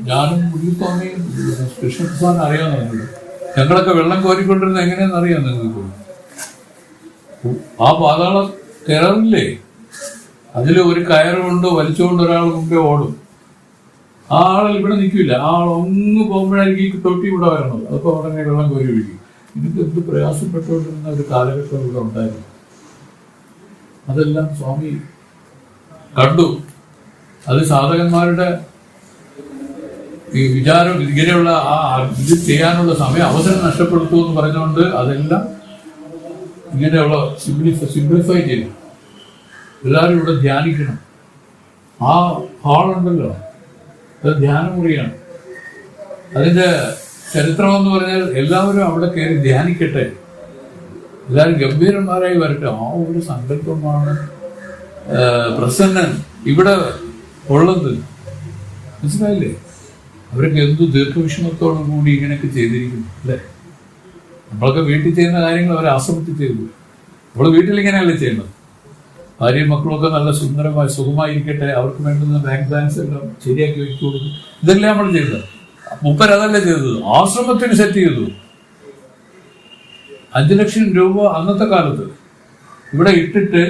ഞാനും മുടിസ്വാമിയും കൃഷ്ണപ്രസാദ് അറിയാമെന്നുണ്ട്. ഞങ്ങളൊക്കെ വെള്ളം കോരിക്കൊണ്ടിരുന്നത് എങ്ങനെയാണെന്ന് അറിയാം നിങ്ങൾക്ക്. ആ പാതാളം കിണറില്ലേ, അതിൽ ഒരു കയറുകൊണ്ട് വലിച്ചുകൊണ്ട് ഒരാൾ മുമ്പേ ഓടും. ആ ആൾ ഇവിടെ നിൽക്കില്ല. ആ ആൾ ഒന്ന് പോകുമ്പോഴായിരിക്കും ഈ തൊട്ടി ഇവിടെ വരണത്. അതൊക്കെ ഉടനെ വെള്ളം കോരി ഒഴിക്കും. എനിക്ക് എന്ത് പ്രയാസപ്പെട്ടുകൊണ്ടിരുന്ന ഒരു കാലഘട്ടം ഇവിടെ ഉണ്ടായിരുന്നു. അതെല്ലാം സ്വാമി കണ്ടു. അത് സാധകന്മാരുടെ ഈ വിചാരം ഇങ്ങനെയുള്ള ആ ഇത് ചെയ്യാനുള്ള സമയം അവസരം നഷ്ടപ്പെടുത്തു എന്ന് പറഞ്ഞുകൊണ്ട് അതെല്ലാം ഇങ്ങനെയുള്ള സിംപ്ലിഫൈ ചെയ്തു. എല്ലാവരും ഇവിടെ ധ്യാനിക്കണം. ആ ഹാളുണ്ടല്ലോ, അത് ധ്യാനമുറിയാണ്. അതിന്റെ ചരിത്രം എന്ന് പറഞ്ഞാൽ എല്ലാവരും അവിടെ കയറി ധ്യാനിക്കട്ടെ, എല്ലാവരും ഗംഭീരന്മാരായി വരട്ടെ. ആ ഒരു സങ്കല്പമാണ് പ്രസന്നൻ ഇവിടെ ഉള്ളത്. മനസ്സിലായില്ലേ? അവരൊക്കെ എന്തു ദീർഘവീക്ഷണത്തോടു കൂടി ഇങ്ങനെയൊക്കെ ചെയ്തിരിക്കുന്നു, അല്ലേ? നമ്മളൊക്കെ വീട്ടിൽ ചെയ്യുന്ന കാര്യങ്ങൾ അവർ ആശ്രമത്തിൽ ചെയ്തു. നമ്മൾ വീട്ടിൽ ഇങ്ങനെയല്ലേ ചെയ്യുന്നത്. ഭാര്യയും മക്കളൊക്കെ നല്ല സുന്ദരമായി സുഖമായിരിക്കട്ടെ, അവർക്ക് വേണ്ടുന്ന ബാങ്ക് ബാലൻസ് എല്ലാം ശരിയാക്കി വെച്ചു കൊടുക്കും. ഇതെല്ലാം നമ്മൾ ചെയ്തത്. മുപ്പരതല്ലേ ചെയ്തത്, ആശ്രമത്തിന് സെറ്റ് ചെയ്തു. 5 ലക്ഷം രൂപ അന്നത്തെ കാലത്ത് ഇവിടെ ഇട്ടിട്ട്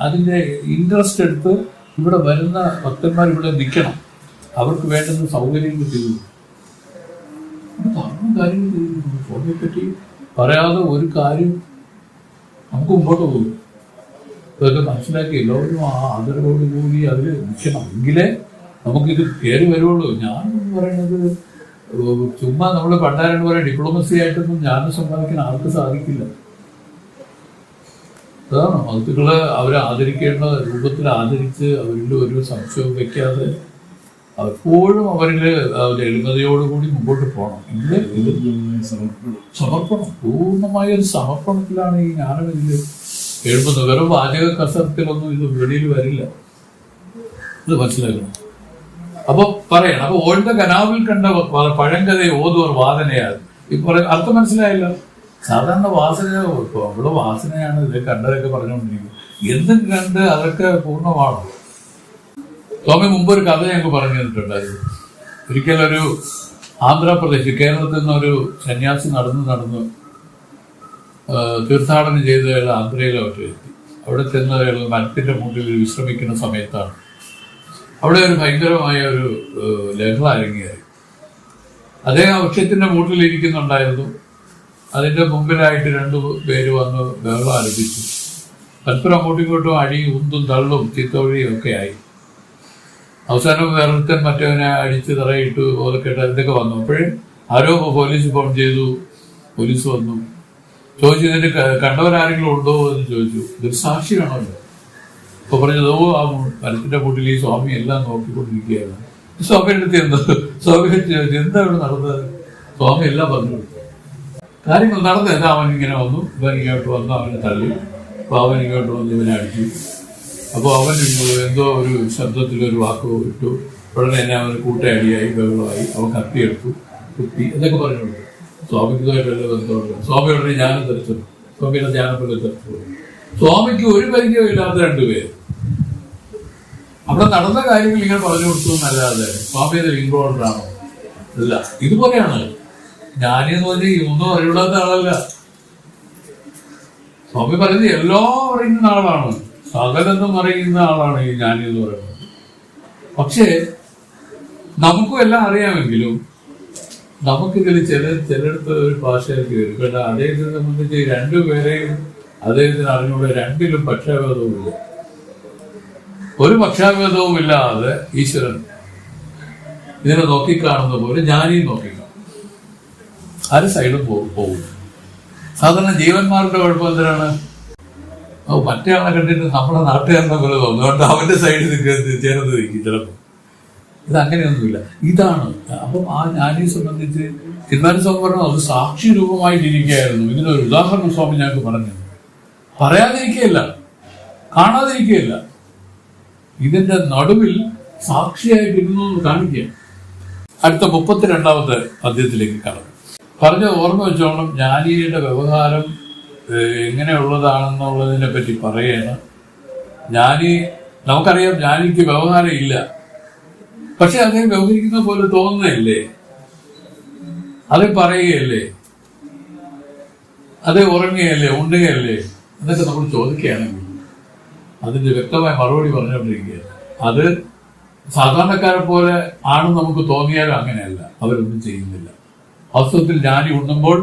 അതിന്റെ ഇൻട്രസ്റ്റ് എടുത്ത് ഇവിടെ വരുന്ന ഭക്തന്മാർ ഇവിടെ നിൽക്കണം, അവർക്ക് വേണ്ടുന്ന സൗകര്യങ്ങൾ ചെയ്തു. കാര്യങ്ങൾ ചെയ്തു. ഫോണിനെ പറ്റി പറയാതെ ഒരു കാര്യം നമുക്ക് മുമ്പോട്ട് പോകും. ഇതൊക്കെ മനസ്സിലാക്കി എല്ലാവരും ആ ആദരവോടുകൂടി അതിൽ നിൽക്കണം, എങ്കിലേ നമുക്കിത് കയറി വരുള്ളൂ. ഞാൻ പറയുന്നത് ചുമ്മാ നമ്മൾ പണ്ടാരെന്ന് പറയാം ഡിപ്ലോമസി ആയിട്ടൊന്നും ജ്ഞാനം സമ്പാദിക്കാൻ ആർക്ക് സാധിക്കില്ല. അതാണ് മഹത്തുക്കളെ അവരെ ആദരിക്കേണ്ട രൂപത്തിൽ ആദരിച്ച് അവരിൽ ഒരു സംശയവും വെക്കാതെ എപ്പോഴും അവരിൽ എളിമതയോടുകൂടി മുമ്പോട്ട് പോകണം. ഇത് സമർപ്പണം, പൂർണ്ണമായ ഒരു സമർപ്പണത്തിലാണ് ഈ ജ്ഞാനം ഇതിൽ എഴുതുന്നത്. വെറും വാചക കസരത്തിലൊന്നും ഇത് വെളിയിൽ വരില്ല. ഇത് മനസ്സിലാക്കണം. അപ്പൊ പറയണം. അപ്പൊ ഓഴ്ന്ന കനാവിൽ കണ്ട പഴങ്കഥയെ ഓതുവർ വാദനയാൽ. ഇപ്പൊ അർത്ഥം മനസ്സിലായല്ലോ. സാധാരണ വാസന ഇപ്പോൾ നമ്മള് വാസനയാണ് ഇത് കണ്ടതൊക്കെ പറഞ്ഞുകൊണ്ടിരിക്കുന്നത്. എന്തും കണ്ട് അതൊക്കെ പൂർണ്ണമാണ്. സ്വാമി മുമ്പ് ഒരു കഥ ഞങ്ങൾക്ക് പറഞ്ഞു തന്നിട്ടുണ്ടായിരുന്നു. ഒരിക്കലൊരു ആന്ധ്രാപ്രദേശ്, കേരളത്തിൽ നിന്നൊരു സന്യാസി നടന്ന് തീർത്ഥാടനം ചെയ്ത് അയാൾ ആന്ധ്രയിലോട്ട് എത്തി. അവിടെ ചെന്ന് അയാൾ മരത്തിന്റെ മുകളിൽ വിശ്രമിക്കുന്ന സമയത്താണ് അവിടെ ഒരു ഭയങ്കരമായ ഒരു ലഹള അരങ്ങിയായി. അദ്ദേഹം വൃക്ഷത്തിന്റെ മൂട്ടിലിരിക്കുന്നുണ്ടായിരുന്നു. അതിന്റെ മുമ്പിലായിട്ട് 2 പേര് വന്ന് ബഹളം ആരംഭിച്ചു. പരസ്പരം അങ്ങോട്ടും ഇങ്ങോട്ടും അടിയും ഉന്തും തള്ളും ചീത്തവഴിയും ഒക്കെ ആയി. അവസാനം വേറൊരുത്തൻ മറ്റവനെ അടിച്ച് തറയിട്ടു ഓലക്കെട്ട് ഇതൊക്കെ വന്നു. അപ്പോഴും ആരോ പോലീസ് ഫോൺ ചെയ്തു. പോലീസ് വന്നു. ചോദിച്ചു, ഇതിന് കണ്ടവരാരെങ്കിലും ഉണ്ടോ എന്ന് ചോദിച്ചു. ഇതൊരു സാക്ഷി വേണമല്ലോ. അപ്പൊ പറഞ്ഞത്, ആ മരത്തിന്റെ കൂട്ടിൽ ഈ സ്വാമി എല്ലാം നോക്കിക്കൊണ്ടിരിക്കുകയാണ്. സ്വാമിയുടെ അടുത്ത് സ്വാമി എന്താ ഇവിടെ നടന്നത്? സ്വാമി എല്ലാം പറഞ്ഞു കൊടുത്തു. കാര്യങ്ങൾ നടന്നത്. അവൻ ഇങ്ങനെ വന്നു, ഇവൻ ഇങ്ങോട്ട് വന്നു, അവനെ തള്ളി. അപ്പൊ അവൻ ഇങ്ങോട്ട് വന്ന് ഇവനെ അടിച്ചു. അപ്പോൾ അവൻ എന്തോ ഒരു ശബ്ദത്തിലൊരു വാക്ക് ഇട്ടു. ഉടനെ തന്നെ അവന് കൂട്ടയടിയായി, ബഹളമായി. അവൻ കത്തിയെടുത്തു, കുത്തി എന്നൊക്കെ പറഞ്ഞു കൊടുത്തു. സ്വാമിക്കുമായിട്ട് വല്ല ബന്ധമുണ്ട്. സ്വാമി ഉടനെ ജ്ഞാനം തെറിച്ചു. സ്വാമിയുടെ ധ്യാനപ്പെട്ട് തെറിച്ചു. സ്വാമിക്ക് ഒരു പരിചയം ഇല്ലാത്ത 2 പേര് അവിടെ നടന്ന കാര്യങ്ങൾ ഇങ്ങനെ പറഞ്ഞു കൊടുത്തു എന്നല്ലാതെ സ്വാമി അത് ഇൻവോൾവ് ആണോ? അല്ല. ഇതുപോലെയാണ് ജ്ഞാനി എന്ന് പറഞ്ഞാൽ ഒന്നും അറിവിടാത്ത ആളല്ല. സ്വാമി പറയുന്നത് എല്ലാം അറിയുന്ന ആളാണ്, സകലതും അറിയുന്ന ആളാണ് ഈ ജ്ഞാനി എന്ന് പറയുന്നത്. പക്ഷേ നമുക്കും എല്ലാം അറിയാമെങ്കിലും നമുക്കിതിൽ ചിലയിടത്ത് ഒരു ഭാഷയൊക്കെ വരും. കാരണം അദ്ദേഹത്തെ സംബന്ധിച്ച് 2 പേരെയും അദ്ദേഹത്തിന് അറിഞ്ഞൂടെ. 2ലും പക്ഷാഭേദവുമില്ല. ഒരു പക്ഷാഭേദവും ഇല്ലാതെ ഈശ്വരൻ ഇതിനെ നോക്കിക്കാണുന്ന പോലെ ജ്ഞാനിയും നോക്കിക്കാണും. ആര് സൈഡും പോകും. സാധാരണ ജീവന്മാരുടെ കുഴപ്പം എന്തിനാണ്? മറ്റേ ആളെ കണ്ടിട്ട് നമ്മളെ നാട്ടുകാരനെ പോലെ തോന്നും. അതുകൊണ്ട് അവന്റെ സൈഡിൽ ചേർന്ന് നിൽക്കും ചിലപ്പോൾ. ഇത് അങ്ങനെയൊന്നുമില്ല. ഇതാണ്. അപ്പം ആ ജ്ഞാനിയെ സംബന്ധിച്ച് തിരുനാരി സ്വാമി പറഞ്ഞു, അത് സാക്ഷി രൂപമായിട്ടിരിക്കുകയായിരുന്നു. ഇതിനൊരു ഉദാഹരണം സ്വാമി ഞങ്ങൾക്ക് പറഞ്ഞു. പറയാതിരിക്കുകയല്ല, കാണാതിരിക്കുകയല്ല, ഇതിന്റെ നടുവിൽ സാക്ഷിയായിട്ടിരുന്നു കാണിക്കുക. അടുത്ത 32ാമത്തെ അധ്യായത്തിലേക്ക് കടന്നു. പറഞ്ഞ ഓർമ്മ വെച്ചോണം, ജ്ഞാനിയുടെ വ്യവഹാരം എങ്ങനെയുള്ളതാണെന്നുള്ളതിനെ പറ്റി പറയാണ്. ജ്ഞാനി, നമുക്കറിയാം ജ്ഞാനിക്ക് വ്യവഹാരം ഇല്ല. പക്ഷെ അദ്ദേഹം വ്യവഹരിക്കുന്ന പോലെ തോന്നുന്നില്ലേ? അത് പറയുകയല്ലേ? അത് ഉറങ്ങുകയല്ലേ? ഉണ്ണുകയല്ലേ? എന്നൊക്കെ നമ്മൾ ചോദിക്കുകയാണെങ്കിൽ അതിന്റെ വ്യക്തമായ മറുപടി പറഞ്ഞുകൊണ്ടിരിക്കുകയാണ്. അത് സാധാരണക്കാരെ പോലെ ആണ് നമുക്ക് തോന്നിയാലും അങ്ങനെയല്ല. അവരൊന്നും ചെയ്യുന്നില്ല. വാസ്തവത്തിൽ ജ്ഞാനി ഉണ്ണുമ്പോൾ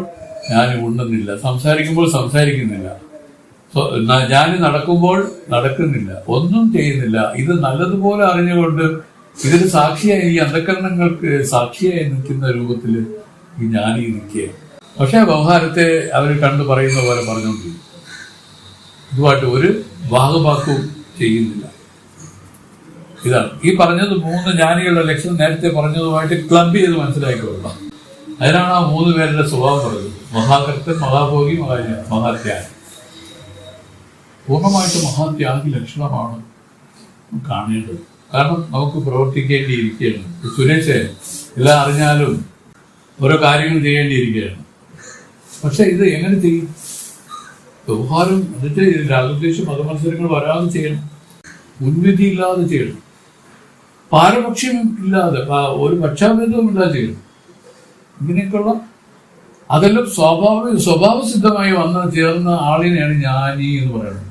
ജ്ഞാനി ഉണ്ണുന്നില്ല, സംസാരിക്കുമ്പോൾ സംസാരിക്കുന്നില്ല, ജ്ഞാനി നടക്കുമ്പോൾ നടക്കുന്നില്ല, ഒന്നും ചെയ്യുന്നില്ല. ഇത് നല്ലതുപോലെ അറിഞ്ഞുകൊണ്ട് ഇതിന് സാക്ഷിയായി, ഈ അന്ധകരണങ്ങൾക്ക് സാക്ഷിയായി നിൽക്കുന്ന രൂപത്തിൽ ഈ ജ്ഞാനി നിൽക്കുകയാണ്. പക്ഷെ വ്യവഹാരത്തെ അവർ കണ്ടു പറയുന്ന പോലെ പറഞ്ഞുകൊണ്ടിരിക്കും. ഇതുമായിട്ട് ഒരു ഭാഗമാക്കവും ചെയ്യുന്നില്ല. ഇതാണ് ഈ പറഞ്ഞത്. 3 ജ്ഞാനികളുടെ ലക്ഷണം നേരത്തെ പറഞ്ഞതുമായിട്ട് ക്ലബ് ചെയ്ത് മനസ്സിലാക്കിക്കൊള്ളാം. അതിനാണ് ആ 3 പേരുടെ സ്വഭാവം പറഞ്ഞത്. മഹാകർത്തൻ, മഹാഭോഗി, മഹാത്യാഗി. പൂർണ്ണമായിട്ട് മഹാത്യാഗി ലക്ഷണമാണ് കാണേണ്ടത്. കാരണം നമുക്ക് പ്രവർത്തിക്കേണ്ടിയിരിക്കുകയാണ്. സുരേഷ് എല്ലാം അറിഞ്ഞാലും ഓരോ കാര്യങ്ങൾ ചെയ്യേണ്ടിയിരിക്കുകയാണ്. പക്ഷെ ഇത് എങ്ങനെ ചെയ്യും? വ്യവഹാരം എന്നിട്ട് രാഗദ്വേഷ മതമത്സരങ്ങൾ വരാതെ ചെയ്യണം, മുൻവിധി ഇല്ലാതെ ചെയ്യണം, പാരപക്ഷ്യം ഇല്ലാതെ, ഒരു പക്ഷാഭേദവും ഇല്ലാതെ ചെയ്യണം. ഇങ്ങനെയൊക്കെയുള്ള അതെല്ലാം സ്വഭാവസിദ്ധമായി വന്ന് ചേർന്ന ആളിനെയാണ് ജ്ഞാനി എന്ന് പറയുന്നത്.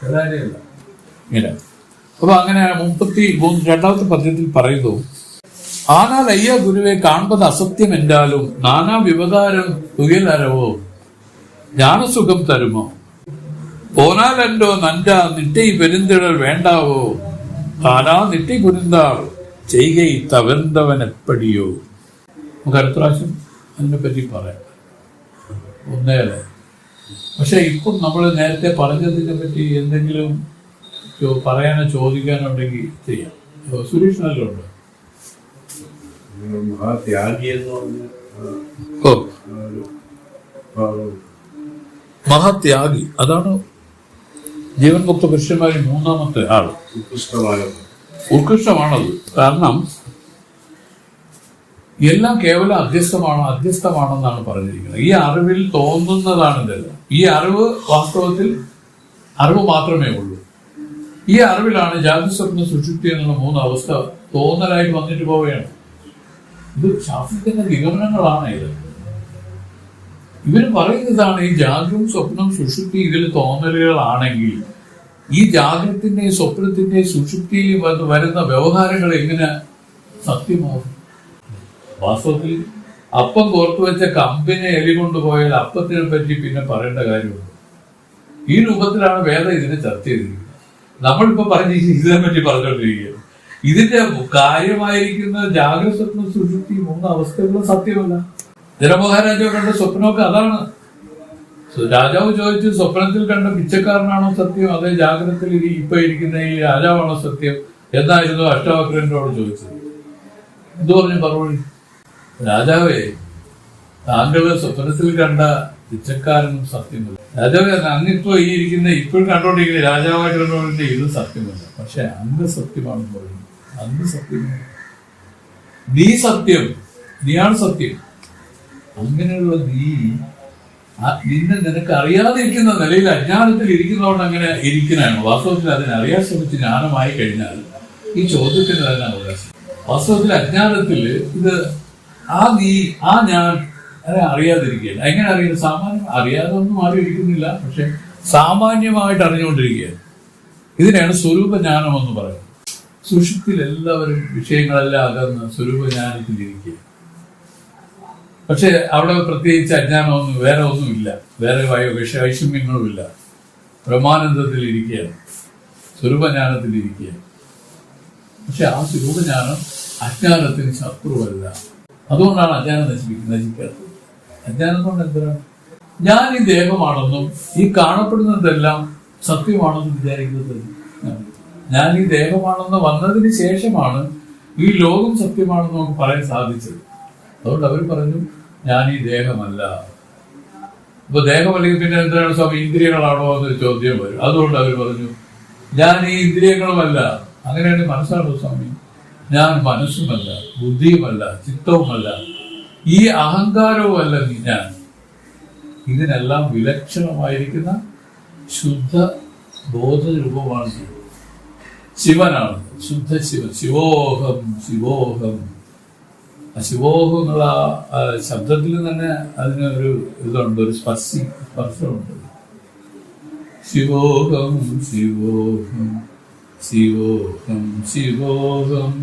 എല്ലാവരെയല്ല ഇങ്ങനെ. അപ്പൊ അങ്ങനെ 32ാമത്തെ പദ്യത്തിൽ പറയുന്നു, ஆனால் ஐயா குருவே காண்பது அசத்தியம் என்றாலும் நானா விவகாரம் துயில் அறவோ ஞான சுகம் தருமோ போனால் என்றோ நன்றா நிட்டை பெருந்திடல் வேண்டாவோ தானா நிட்டை புரிந்தால் செய்கை தவிர்ந்தவன் எப்படிയോ. നമുക്ക് അടുത്ത പ്രാവശ്യം അതിനെ പറ്റി പറയാം. ഒന്നേല. പക്ഷെ ഇപ്പം നമ്മൾ നേരത്തെ പറഞ്ഞതിനെ പറ്റി എന്തെങ്കിലും പറയാനോ ചോദിക്കാനോ ഉണ്ടെങ്കിൽ ചെയ്യാം. സുരേഷ് നല്ലുണ്ട്. മഹാത്യാഗി, അതാണ് ജീവൻ മുക്ത പുരുഷന്മാരിൽ 3ാമത്തെ ആള്. ഉത്കൃഷ്ടമാണത്. കാരണം എല്ലാം കേവലം അധ്യസ്ഥമാണെന്നാണ് പറഞ്ഞിരിക്കുന്നത്. ഈ അറിവിൽ തോന്നുന്നതാണ് ഇതെല്ലാം. ഈ അറിവ് വാസ്തവത്തിൽ അറിവ് മാത്രമേ ഉള്ളൂ. ഈ അറിവിലാണ് ജാഗ്രത, സ്വപ്ന, സുഷുപ്തി എന്നുള്ള 3 അവസ്ഥ തോന്നലായിട്ട് വന്നിട്ട് പോവുകയാണ്. ഇത് ശാസ്ത്രത്തിന്റെ നിഗമനങ്ങളാണ് ഇത്. ഇവര് പറയുന്നതാണ് ഈ ജാഗ്രതയും സ്വപ്നം സുഷുപ്തി ഇതിൽ തോന്നലുകളാണെങ്കിൽ ഈ ജാഗ്രതത്തിന്റെയും സ്വപ്നത്തിന്റെയും സുഷുപ്തിയിലും വരുന്ന വ്യവഹാരങ്ങൾ എങ്ങനെ സത്യമാകും? വാസ്തവത്തിൽ അപ്പം കോർത്തു വെച്ച കമ്പിനെ എലി കൊണ്ടുപോയാൽ അപ്പത്തിനെ പറ്റി പിന്നെ പറയേണ്ട കാര്യമുണ്ട്. ഈ രൂപത്തിലാണ് വേദം ഇതിനെ ചർച്ച ചെയ്തിരിക്കുന്നത്. നമ്മളിപ്പോ ഇതിനെ പറ്റി പറഞ്ഞുകൊണ്ടിരിക്കുകയാണ്. ഇതിന്റെ കാര്യമായിരിക്കുന്ന ജാഗ്രത, സ്വപ്നം, സുഷുപ്തി 3 അവസ്ഥകളും സത്യമല്ല. ജനമഹാരാജാവ് കണ്ട സ്വപ്നമൊക്കെ അതാണ്. രാജാവ് ചോദിച്ചു, സ്വപ്നത്തിൽ കണ്ട പിച്ചക്കാരനാണോ സത്യം, അതേ ജാഗ്രതത്തിൽ ഇപ്പൊ ഇരിക്കുന്ന ഈ രാജാവാണോ സത്യം എന്നായിരുന്നു അഷ്ടാവക്രനോട് ചോദിച്ചത്. എന്തു പറഞ്ഞു മറുപടി? രാജാവേ, താങ്കള് സ്വപ്നത്തിൽ കണ്ട പിച്ചക്കാരനും സത്യമല്ല. രാജാവേ, അങ്ങിപ്പോ ഈ ഇരിക്കുന്ന ഇപ്പോഴും കണ്ടോണ്ടിരിക്കുന്ന രാജാവായിട്ട് കണ്ടോണ്ടിരിക്കുന്ന ഇതും സത്യമല്ല. പക്ഷെ അങ്ങ് സത്യമാണെന്ന് പറയുന്നു. അങ്ങ് സത്യമാണ്, നീ സത്യം, നീയാണ് സത്യം. അങ്ങനെയുള്ള നീ നിനക്ക് അറിയാതിരിക്കുന്ന നിലയിൽ അജ്ഞാനത്തിൽ ഇരിക്കുന്നതുകൊണ്ട് അങ്ങനെ ഇരിക്കുന്നതാണ്. വാസ്തവത്തിൽ അതിനറിയാൻ ശ്രമിച്ച് ജ്ഞാനമായി കഴിഞ്ഞാൽ ഈ ചോദ്യത്തിന് തന്നെ അവകാശം. വാസ്തവത്തിൽ അജ്ഞാനത്തിൽ ഇത് ഞാൻ അറിയാതിരിക്കുകയാണ്. എങ്ങനെ അറിയുന്നത്? സാമാന്യം അറിയാതെ ഒന്നും ആരും ഇരിക്കുന്നില്ല, പക്ഷെ സാമാന്യമായിട്ട് അറിഞ്ഞുകൊണ്ടിരിക്കുകയാണ്. ഇതിനെയാണ് സ്വരൂപജ്ഞാനം എന്ന് പറയുന്നത്. സുഷുപ്തിയിൽ എല്ലാവരും വിഷയങ്ങളെല്ലാം അകന്ന് സ്വരൂപജ്ഞാനത്തിലിരിക്കുക. പക്ഷെ അവിടെ പ്രത്യേകിച്ച് അജ്ഞാനമൊന്നും വേറെ ഒന്നുമില്ല, വേറെ വൈഷമ്യങ്ങളുമില്ല. ബ്രഹ്മാനന്ദത്തിൽ ഇരിക്കുകയാണ്, സ്വരൂപജ്ഞാനത്തിലിരിക്കുകയാണ്. പക്ഷെ ആ സ്വരൂപജ്ഞാനം അജ്ഞാനത്തിന് ശത്രുവല്ല. അതുകൊണ്ടാണ് അജ്ഞാനം നശിക്കാത്തത്. അജ്ഞാനം കൊണ്ട് എന്തിനാണ് ഞാൻ ഈ ദേഹമാണെന്നും ഈ കാണപ്പെടുന്നതെല്ലാം സത്യമാണെന്നും വിചാരിക്കുന്നത്? ഞാൻ ഈ ദേഹമാണെന്ന് വന്നതിന് ശേഷമാണ് ഈ ലോകം സത്യമാണെന്ന് നമുക്ക് പറയാൻ സാധിച്ചത്. അതുകൊണ്ട് അവർ പറഞ്ഞു, ഞാൻ ഈ ദേഹമല്ല. ഇപ്പൊ ദേഹം അല്ലെങ്കിൽ പിന്നെ എന്തിനാണ് സ്വാമി, ഇന്ദ്രിയങ്ങളാണോ എന്നൊരു ചോദ്യം വരും. അതുകൊണ്ട് അവർ പറഞ്ഞു, ഞാൻ ഈ ഇന്ദ്രിയങ്ങളുമല്ല. അങ്ങനെയാണെങ്കിൽ മനസ്സാണോ സ്വാമി? ഞാൻ മനസ്സുമല്ല, ബുദ്ധിയുമല്ല, ചിത്തവുമല്ല, ഈ അഹങ്കാരവുമല്ല ഞാൻ. ഇതിനെല്ലാം വിലക്ഷണമായിരിക്കുന്ന ശുദ്ധ ബോധരൂപമാണ് ശിവനാണ്. ശുദ്ധ ശിവൻ, ശിവോഹം ശിവോഹം. ശിവോഹം എന്നുള്ള ശബ്ദത്തിൽ തന്നെ അതിനൊരു ഇതുണ്ട്, ഒരു സ്പർശമുണ്ട്. ശിവോഹം ശിവോഹം ശിവോഹം ശിവോഹം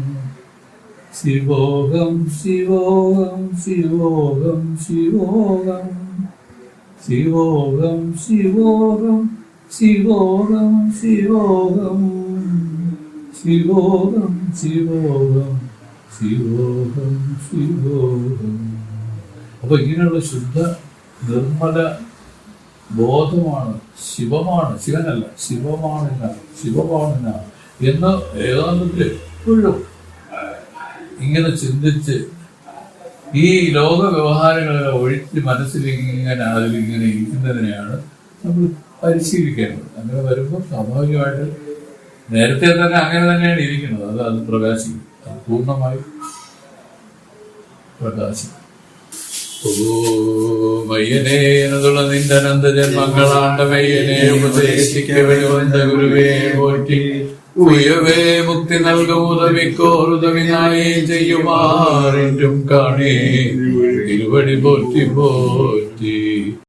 ശിവോഹം ശിവോഹം ശിവോഹം ശിവോഹം ശിവോഹം ശിവോഹം ശിവോഹം ശിവോഹം ശിവോഹം ശിവോഹം ശിവോഹം ശിവോഹം. അപ്പൊ ഇങ്ങനെയുള്ള ശുദ്ധ നിർമ്മല ബോധമാണ് ശിവമാണ്, ശിവനല്ല, ശിവമാണ് എന്ന് ഏകാന്തത്തിൽ എപ്പോഴും ഇങ്ങനെ ചിന്തിച്ച് ഈ ലോക വ്യവഹാരങ്ങളെ ഒഴിച്ച് മനസ്സിലിങ്ങനെ അതിലിങ്ങനെ ഇരിക്കുന്നതിനെയാണ് നമ്മൾ പരിശീലിക്കേണ്ടത്. അങ്ങനെ വരുമ്പോൾ സ്വാഭാവികമായിട്ട് നേരത്തെ തന്നെ അങ്ങനെ തന്നെയാണ് ഇരിക്കുന്നത്. അത് പ്രകാശിക്കും, അത് പൂർണ്ണമായി പ്രകാശിക്കും. മയ്യനേതുള്ള നിന്റെ അനന്തജന്മങ്ങളാണ്ടമയ്യനെ ഉപദേശിക്കവരുവந்த ഗുരുവേ പോറ്റി ഉയവേ മുക്തി നൽകും ഉദവിക്കോറുദവിനായി ചെയ്യുമാറിറ്റും കാണേ തിരുവടി പോറ്റി പോറ്റി.